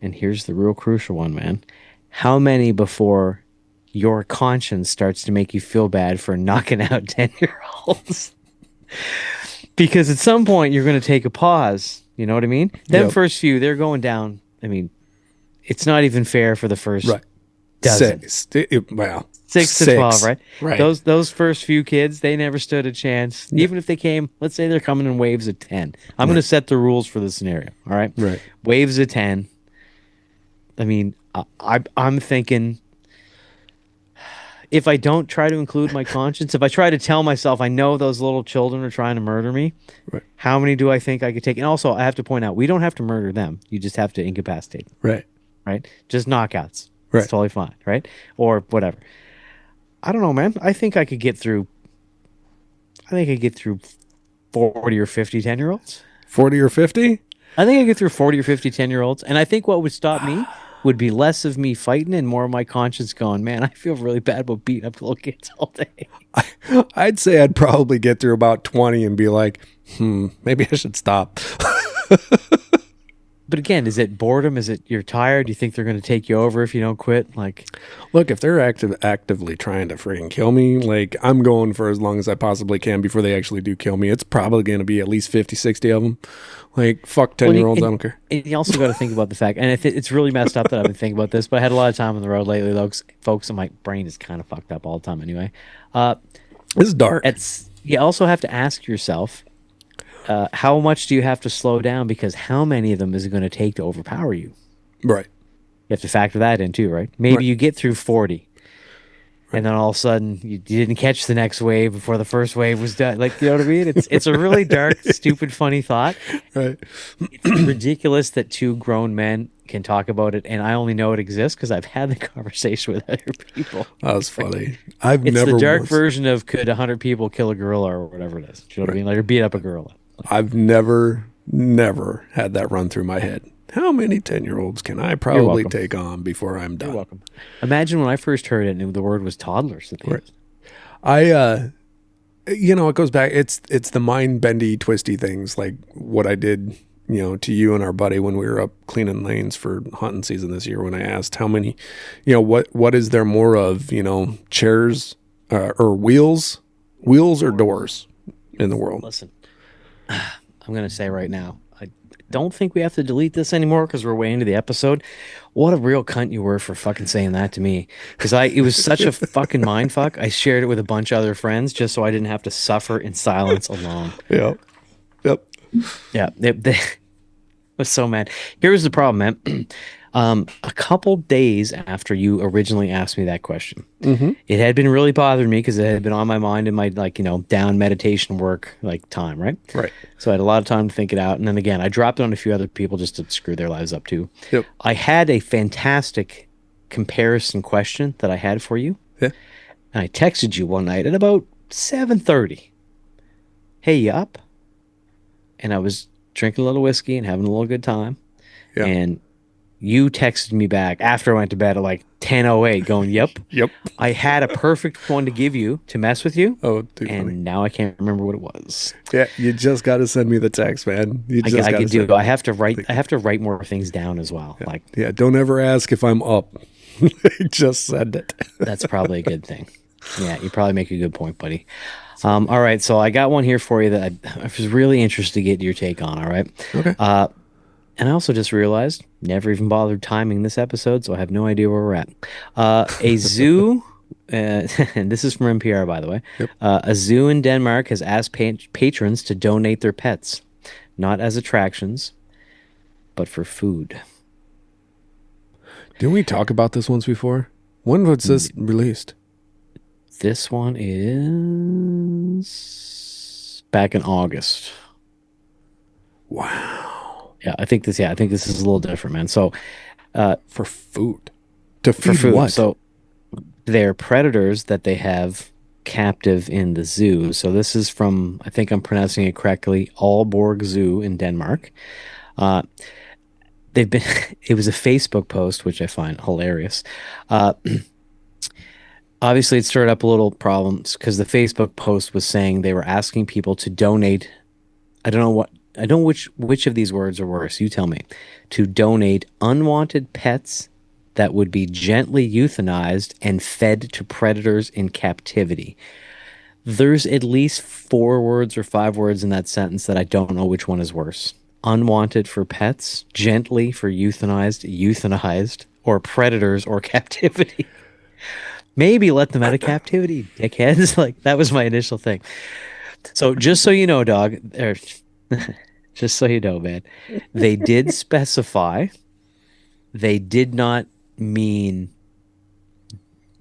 here's the real crucial one, man. How many before your conscience starts to make you feel bad for knocking out 10-year-olds? Because at some point you're going to take a pause. You know what I mean? Them Yep. first few, they're going down. I mean, it's not even fair for the first Right. dozen. Well, 6 to 12, right? Right. Those first few kids, they never stood a chance. Yeah. Even if they came, let's say they're coming in waves of 10. I'm going to set the rules for the scenario, all right? Right. Waves of 10. I mean, I'm thinking if I don't try to include my conscience, if I try to tell myself I know those little children are trying to murder me, Right. how many do I think I could take? And also, I have to point out, we don't have to murder them. You just have to incapacitate them, Right. right? Just knockouts. Right. It's totally fine, right? Or whatever. I don't know, man. I think I could get through 40 or 50 10-year-olds. 40 or 50? I think I get through 40 or 50 10-year-olds. And I think what would stop me would be less of me fighting and more of my conscience going, man, I feel really bad about beating up little kids all day. I'd say I'd probably get through about 20 and be like, maybe I should stop. But again, is it boredom? Is it you're tired? Do you think they're going to take you over if you don't quit? Like, Look, if they're actively trying to freaking kill me, like, I'm going for as long as I possibly can before they actually do kill me. It's probably going to be at least 50, 60 of them. Like, fuck 10-year-olds, I don't care. And you also got to think about the fact, and it's really messed up that I've been thinking about this, but I had a lot of time on the road lately, folks, and my brain is kind of fucked up all the time anyway. It's dark. You also have to ask yourself, how much do you have to slow down? Because how many of them is it going to take to overpower you? Right. You have to factor that in too, right? Maybe Right. you get through 40, and then all of a sudden you didn't catch the next wave before the first wave was done. Like, you know what I mean? It's a really dark, stupid, funny thought. Right. It's ridiculous that two grown men can talk about it, and I only know it exists because I've had the conversation with other people. That was funny. I've It's never the dark once- version of could 100 people kill a gorilla or whatever it is. Do you know what I mean? Like, or beat up a gorilla. I've never had that run through my head. How many 10-year-olds can I You're probably welcome. take on before I'm You're done? welcome. Imagine when I first heard it and the word was toddlers that they Right. used. I it goes back. It's the mind bendy, twisty things like what I did, to you and our buddy when we were up cleaning lanes for hunting season this year. When I asked how many, what is there more of, chairs or wheels or doors in the world? Listen, I'm going to say right now, I don't think we have to delete this anymore because we're way into the episode. What a real cunt you were for fucking saying that to me. Because it was such a fucking mind fuck. I shared it with a bunch of other friends just so I didn't have to suffer in silence alone. Yep. Yep. Yeah, they was so mad. Here's the problem, man. A couple days after you originally asked me that question, Mm-hmm. it had been really bothering me because it had been on my mind in my down meditation work time, right? Right. So I had a lot of time to think it out. And then again, I dropped it on a few other people just to screw their lives up too. Yep. I had a fantastic comparison question that I had for you. Yeah. And I texted you one night at about 7:30. Hey, you up? And I was drinking a little whiskey and having a little good time. Yeah. And you texted me back after I went to bed at like 10:08 going, "Yep, Yep. I had a perfect one to give you to mess with you." Oh, too funny. And now I can't remember what it was. Yeah, you just got to send me the text, man. You just I got to could do. send. I have to write more things down as well. Like Yeah, don't ever ask if I'm up. Just send it. that's probably a good thing. Yeah, you probably make a good point, buddy. All right, so I got one here for you that I was really interested to get your take on. All right. Okay. And I also just realized, never even bothered timing this episode, so I have no idea where we're at. A zoo, and this is from NPR, by the way. Yep. A zoo in Denmark has asked patrons to donate their pets, not as attractions, but for food. Didn't we talk about this once before? When was this released? This one is back in August. Wow. Yeah, I think this. Yeah, I think this is a little different, man. So For food. To for feed food, what? so they're predators that they have captive in the zoo. So this is from, I think I'm pronouncing it correctly, Aalborg Zoo in Denmark. Uh, they've been. It was a Facebook post, which I find hilarious. Uh, Obviously, it stirred up a little problems because the Facebook post was saying they were asking people to donate. I don't know what. I don't know which of these words are worse. You tell me. To donate unwanted pets that would be gently euthanized and fed to predators in captivity. There's at least four words or five words in that sentence that I don't know which one is worse. Unwanted for pets, gently for euthanized, or predators or captivity. Maybe let them out of captivity, dickheads. Like that was my initial thing. So just so you know, dog, or just so you know, man, they did specify they did not mean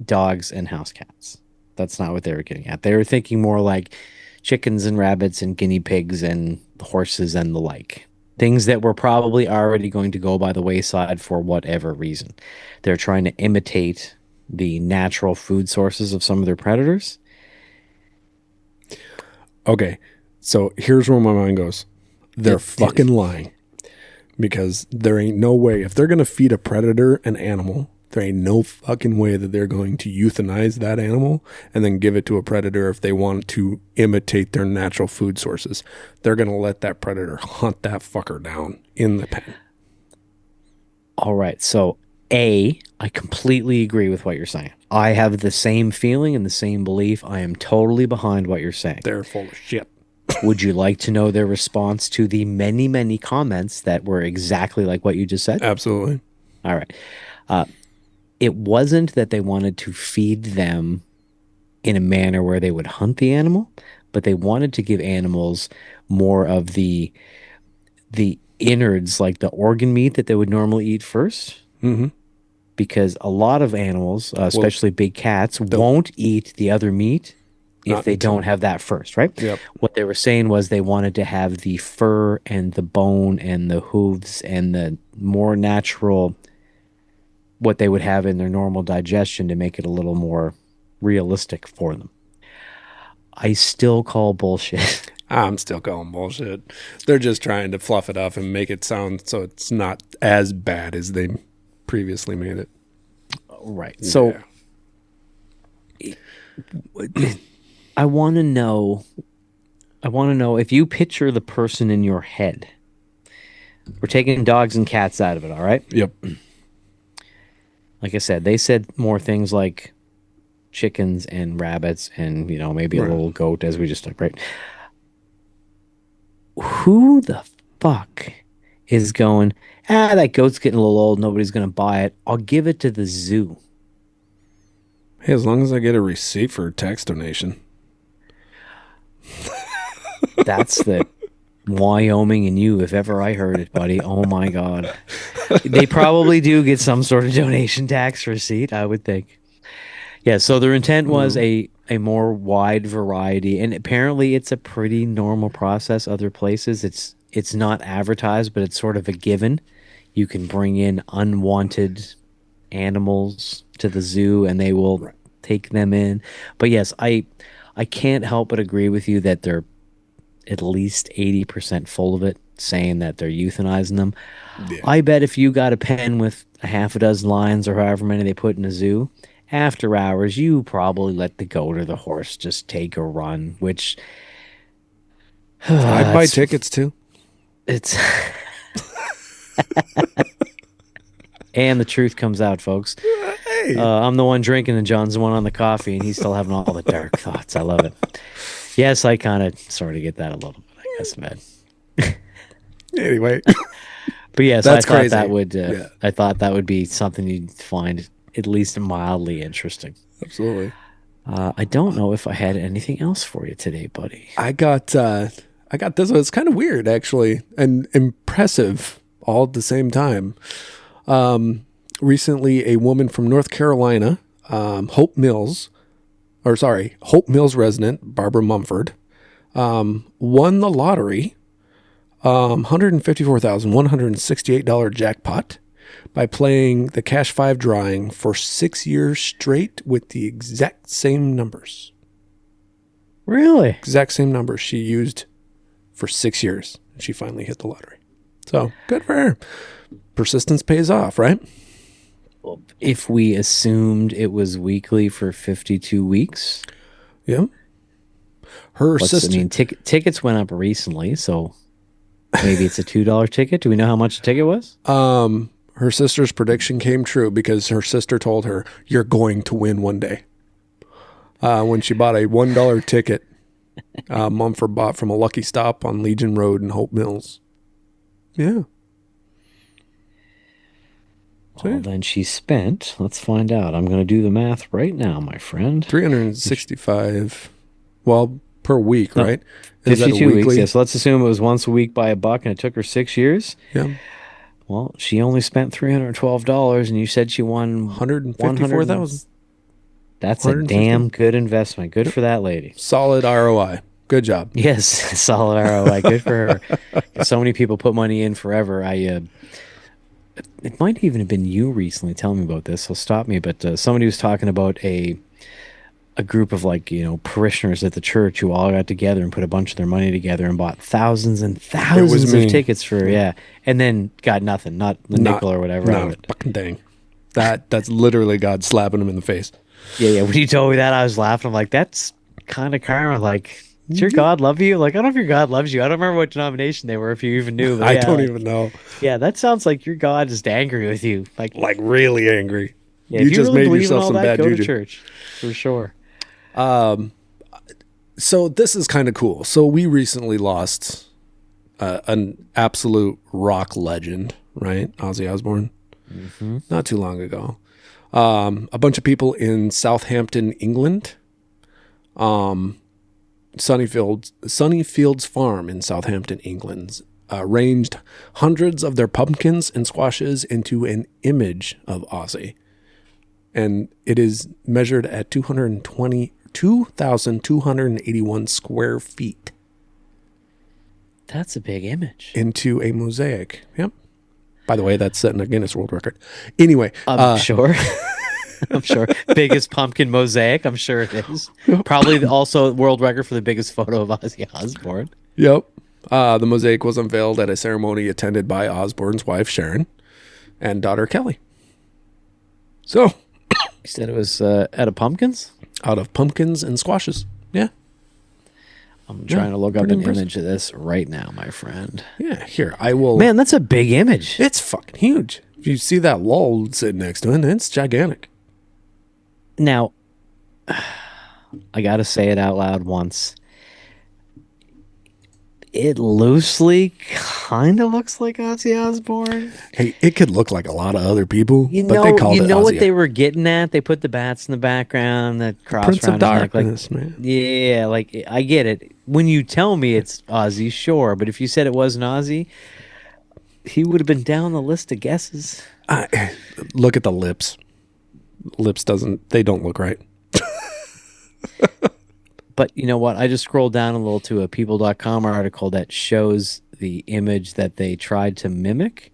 dogs and house cats. That's not what they were getting at. They were thinking more like chickens and rabbits and guinea pigs and horses and the like. Things that were probably already going to go by the wayside for whatever reason. They're trying to imitate the natural food sources of some of their predators. Okay. So here's where my mind goes. They're It- fucking lying. Because there ain't no way. If they're going to feed a predator an animal, there ain't no fucking way that they're going to euthanize that animal and then give it to a predator if they want to imitate their natural food sources. They're going to let that predator hunt that fucker down in the pen. All right. So, I completely agree with what you're saying. I have the same feeling and the same belief. I am totally behind what you're saying. They're full of shit. Would you like to know their response to the many, many comments that were exactly like what you just said? Absolutely. All right. It wasn't that they wanted to feed them in a manner where they would hunt the animal, but they wanted to give animals more of the innards, like the organ meat that they would normally eat first. Mm-hmm. Because a lot of animals, especially big cats, won't eat the other meat if Not they until- don't have that first, right? Yep. What they were saying was they wanted to have the fur and the bone and the hooves and the more natural, what they would have in their normal digestion to make it a little more realistic for them. I still call bullshit. I'm still calling bullshit. They're just trying to fluff it up and make it sound so it's not as bad as they previously made it. Right. So I want to know. I want to know if you picture the person in your head. We're taking dogs and cats out of it, all right? Yep. Like I said, they said more things like chickens and rabbits and, maybe a Right. little goat as we just took, right? Who the fuck is going, that goat's getting a little old, nobody's going to buy it. I'll give it to the zoo. Hey, as long as I get a receipt for a tax donation. That's the Wyoming in you, if ever I heard it, buddy. Oh my God. They probably do get some sort of donation tax receipt, I would think. Yeah, so their intent was a more wide variety, and apparently it's a pretty normal process other places. It's not advertised, but it's sort of a given. You can bring in unwanted animals to the zoo and they will take them in. But yes, I can't help but agree with you that they're at least 80% full of it, saying that they're euthanizing them. Yeah. I bet if you got a pen with a half a dozen lions or however many they put in a zoo, after hours, you probably let the goat or the horse just take a run, which I'd buy tickets too. it's and the truth comes out, folks. Hey. I'm the one drinking and John's the one on the coffee, and he's still having all the dark thoughts. I love it. Yes, I kind of sort of get that a little bit, I guess, man. Anyway. But yes, That's I thought crazy. that would Yeah. I thought that would be something you'd find at least mildly interesting. Absolutely. I don't know if I had anything else for you today, buddy. I got this one. It's kind of weird, actually, and impressive all at the same time. Recently, a woman from North Carolina, Hope Mills resident, Barbara Mumford, won the lottery, $154,168 jackpot by playing the Cash 5 drawing for 6 years straight with the exact same numbers. Really? Exact same numbers she used for 6 years. And she finally hit the lottery. So good for her. Persistence pays off, right? Well, if we assumed it was weekly for 52 weeks, Yeah. Her sister. I mean, tickets went up recently, so maybe it's a $2 ticket. Do we know how much the ticket was? Her sister's prediction came true because her sister told her, "You're going to win one day." When she bought a $1 ticket, Mumford bought from a Lucky Stop on Legion Road in Hope Mills. Yeah. Well, then she spent, let's find out. I'm going to do the math right now, my friend. 365, well, per week, No, right? Is that a 52 weeks. weekly? Yeah, so let's assume it was once a week by $1 and it took her 6 years. Yeah. Well, she only spent $312 and you said she won 154,000. That's a 150. damn good investment. Good for that lady. Solid ROI. Good job. Yes, solid ROI. Good for her. So many people put money in forever. It might even have been you recently telling me about this, so stop me. But somebody was talking about a group of parishioners at the church who all got together and put a bunch of their money together and bought thousands and thousands me. of tickets for and then got nothing, not the nickel or whatever. out of Not it. a fucking thing. That's literally God slapping him in the face. Yeah. When you told me that, I was laughing. I'm like, that's kind of karma. Like, does your God love you? Like, I don't know if your God loves you. I don't remember what denomination they were, if you even knew. But I yeah, don't even know. Yeah, that sounds like your God is angry with you. Like Really angry. yeah, You if just really made believe in yourself all some that, bad go juju. to church for sure. So this is kind of cool. So we recently lost an absolute rock legend, right? Ozzy Osbourne. Mm-hmm. Not too long ago. A bunch of people in Southampton, England. Sunnyfields Farm in Southampton, England, arranged hundreds of their pumpkins and squashes into an image of Ozzy. And it is measured at 2,281 square feet. That's a big image. Into a mosaic. Yep. By the way, that's setting a Guinness World Record. Anyway. I'm sure. I'm sure. Biggest pumpkin mosaic. I'm sure it is. Probably also world record for the biggest photo of Ozzy Osbourne. Yep. The mosaic was unveiled at a ceremony attended by Osbourne's wife, Sharon. and daughter Kelly. So, You said it was out of pumpkins? out of pumpkins and squashes. Yeah. I'm trying to look up pretty an impressive. image of this right now, my friend. Yeah, here, I will. Man, that's a big image. It's fucking huge. If you see that lull sitting next to it, it's gigantic. Now, I got to say it out loud once. It loosely kind of looks like Ozzy Osbourne. Hey, it could look like a lot of other people, You but they know, called you it know what Ozzy. they were getting at? They put the bats in the background, that cross Prince of around his neck. Like, Darkness, man. yeah, like I get it. When you tell me it's Ozzy, sure, but if you said it wasn't Ozzy, he would have been down the list of guesses. Look at the lips. They don't look right. But you know what? I just scrolled down a little to a people.com article that shows the image that they tried to mimic.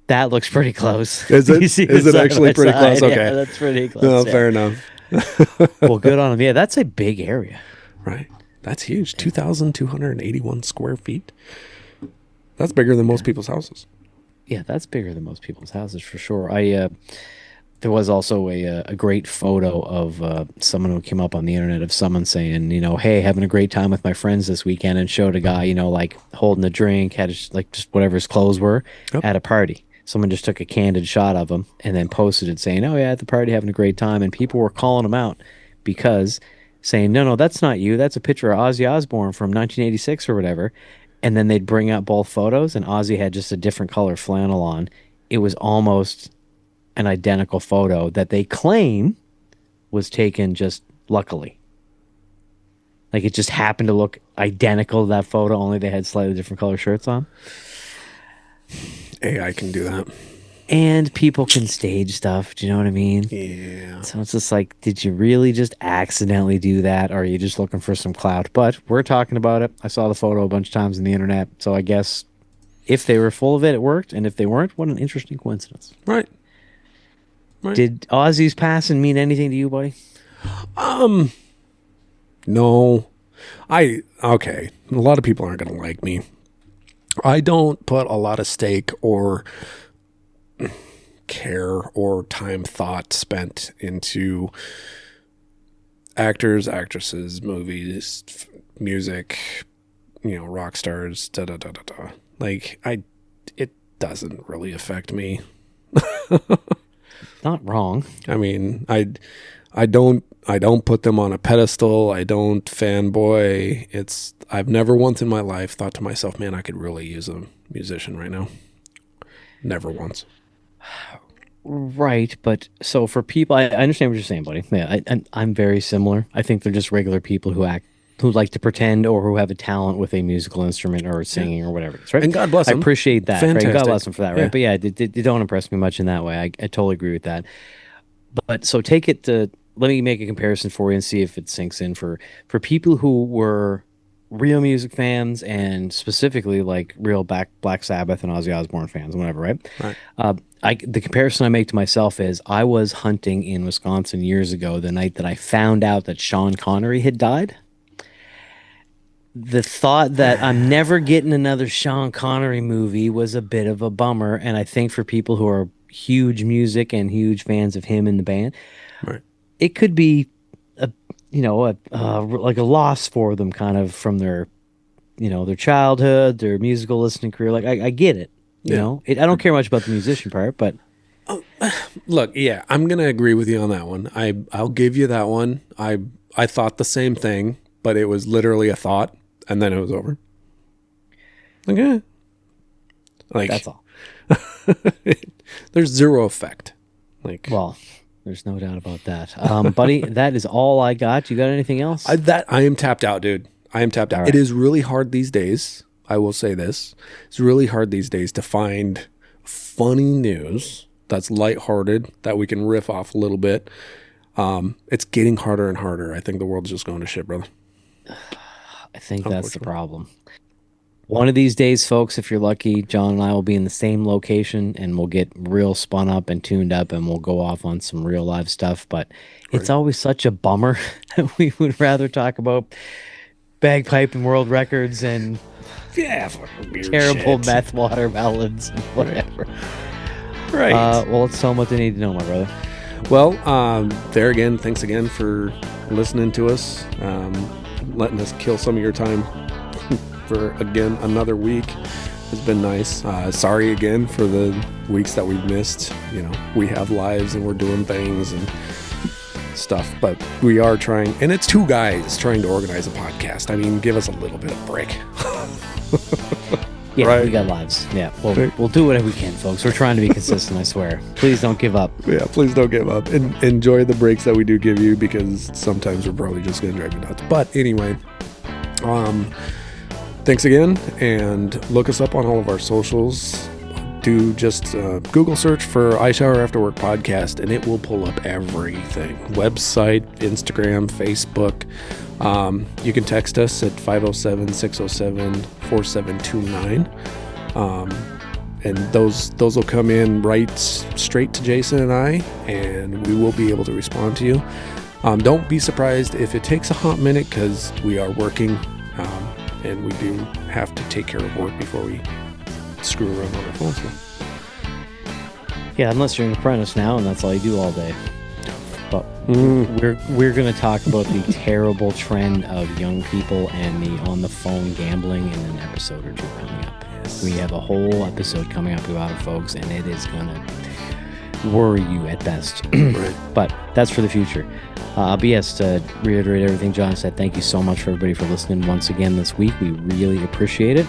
That looks pretty close. Is it? You see Is the it side actually by pretty side. close? Yeah, Okay. that's pretty close. No, Yeah. fair enough. Well, good on them. Yeah, that's a big area. Right. That's huge. 2,281 square feet. That's bigger than most people's houses. Yeah, that's bigger than most people's houses for sure. There was also a great photo of someone who came up on the internet of someone saying, hey, having a great time with my friends this weekend, and showed a guy, like holding a drink, had like just whatever his clothes were Yep. at a party. Someone just took a candid shot of him and then posted it saying, oh yeah, at the party having a great time, and people were calling him out because saying, no, that's not you. That's a picture of Ozzy Osbourne from 1986 or whatever. And then they'd bring out both photos, and Ozzy had just a different color flannel on. It was almost an identical photo that they claim was taken just luckily. Like it just happened to look identical to that photo, only they had slightly different color shirts on. AI can do that. And people can stage stuff. Do you know what I mean? Yeah. So it's just like, did you really just accidentally do that? Or are you just looking for some clout? But we're talking about it. I saw the photo a bunch of times on the internet. So I guess if they were full of it, it worked. And if they weren't, what an interesting coincidence. Right. Right. Did Ozzy's passing mean anything to you, buddy? No. Okay. A lot of people aren't going to like me. I don't put a lot of stake or care or time thought spent into actors, actresses, movies, music, rock stars, da da da da da. Like it doesn't really affect me. Not wrong. I mean, I don't put them on a pedestal. I don't fanboy. I've never once in my life thought to myself, man, I could really use a musician right now. Never once. Right, but so for people, I understand what you're saying, buddy. Yeah, I'm very similar. I think they're just regular people who like to pretend or who have a talent with a musical instrument or singing or whatever it is, right? And God bless I them. appreciate that. Right? God Fantastic. bless them for that, right? Yeah. But yeah, they don't impress me much in that way. I totally agree with that. But so take it to, let me make a comparison for you and see if it sinks in for people who were real music fans and specifically like real Black Sabbath and Ozzy Osbourne fans and whatever, right? Right. The comparison I make to myself is I was hunting in Wisconsin years ago the night that I found out that Sean Connery had died. The thought that I'm never getting another Sean Connery movie was a bit of a bummer, and I think for people who are huge music and huge fans of him in the band, Right. it could be like a loss for them, kind of from their their childhood, their musical listening career. Like I get it, I don't care much about the musician part, but Look, yeah, I'm gonna agree with you on that one. I'll give you that one. I thought the same thing, but it was literally a thought, and then it was over. Okay. Like that's all. there's zero effect. Like Well, there's no doubt about that, buddy. That is all I got. You got anything else? I am tapped out, dude. I am tapped out. All right. It is really hard these days. I will say this. It's really hard these days to find funny news that's lighthearted, that we can riff off a little bit. It's getting harder and harder. I think the world's just going to shit, brother. I think that's the problem. One of these days, folks, if you're lucky, John and I will be in the same location and we'll get real spun up and tuned up and we'll go off on some real live stuff. But it's always such a bummer that we would rather talk about bagpipe and world records and Yeah, fucking weird terrible shit. meth water ballads and whatever. Right. Well, let's tell them what they need to know, my brother. Well, there again, thanks again for listening to us, letting us kill some of your time for, again, another week. It's been nice. Sorry again for the weeks that we've missed. You know, we have lives and we're doing things and stuff, but we are trying, and it's two guys trying to organize a podcast. I mean, give us a little bit of break. Yeah, right. We got lives. Yeah, we'll do whatever we can, folks. We're trying to be consistent, I swear. Please don't give up. Yeah, please don't give up. And enjoy the breaks that we do give you, because sometimes we're probably just going to drive you nuts. But anyway, thanks again, and look us up on all of our socials. Do just Google search for I Shower After Work Podcast, and it will pull up everything. Website, Instagram, Facebook. You can text us at 507-607-4729. And those will come in right straight to Jason and I, and we will be able to respond to you. Don't be surprised if it takes a hot minute, because we are working, and we do have to take care of work before we screw around on our phones. Yeah, unless you're an apprentice now and that's all you do all day. But we're going to talk about the terrible trend of young people and the on the phone gambling in an episode or two coming up. Yes. We have a whole episode coming up about it, folks, and it is going to worry you at best. Right. But that's for the future. But yes, to reiterate everything John said, thank you so much for everybody for listening once again this week. We really appreciate it.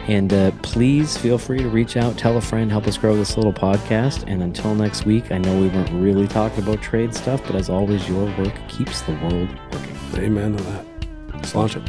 And please feel free to reach out, tell a friend, help us grow this little podcast. And until next week, I know we weren't really talking about trade stuff, but as always, your work keeps the world working. Amen to that. Let's launch it.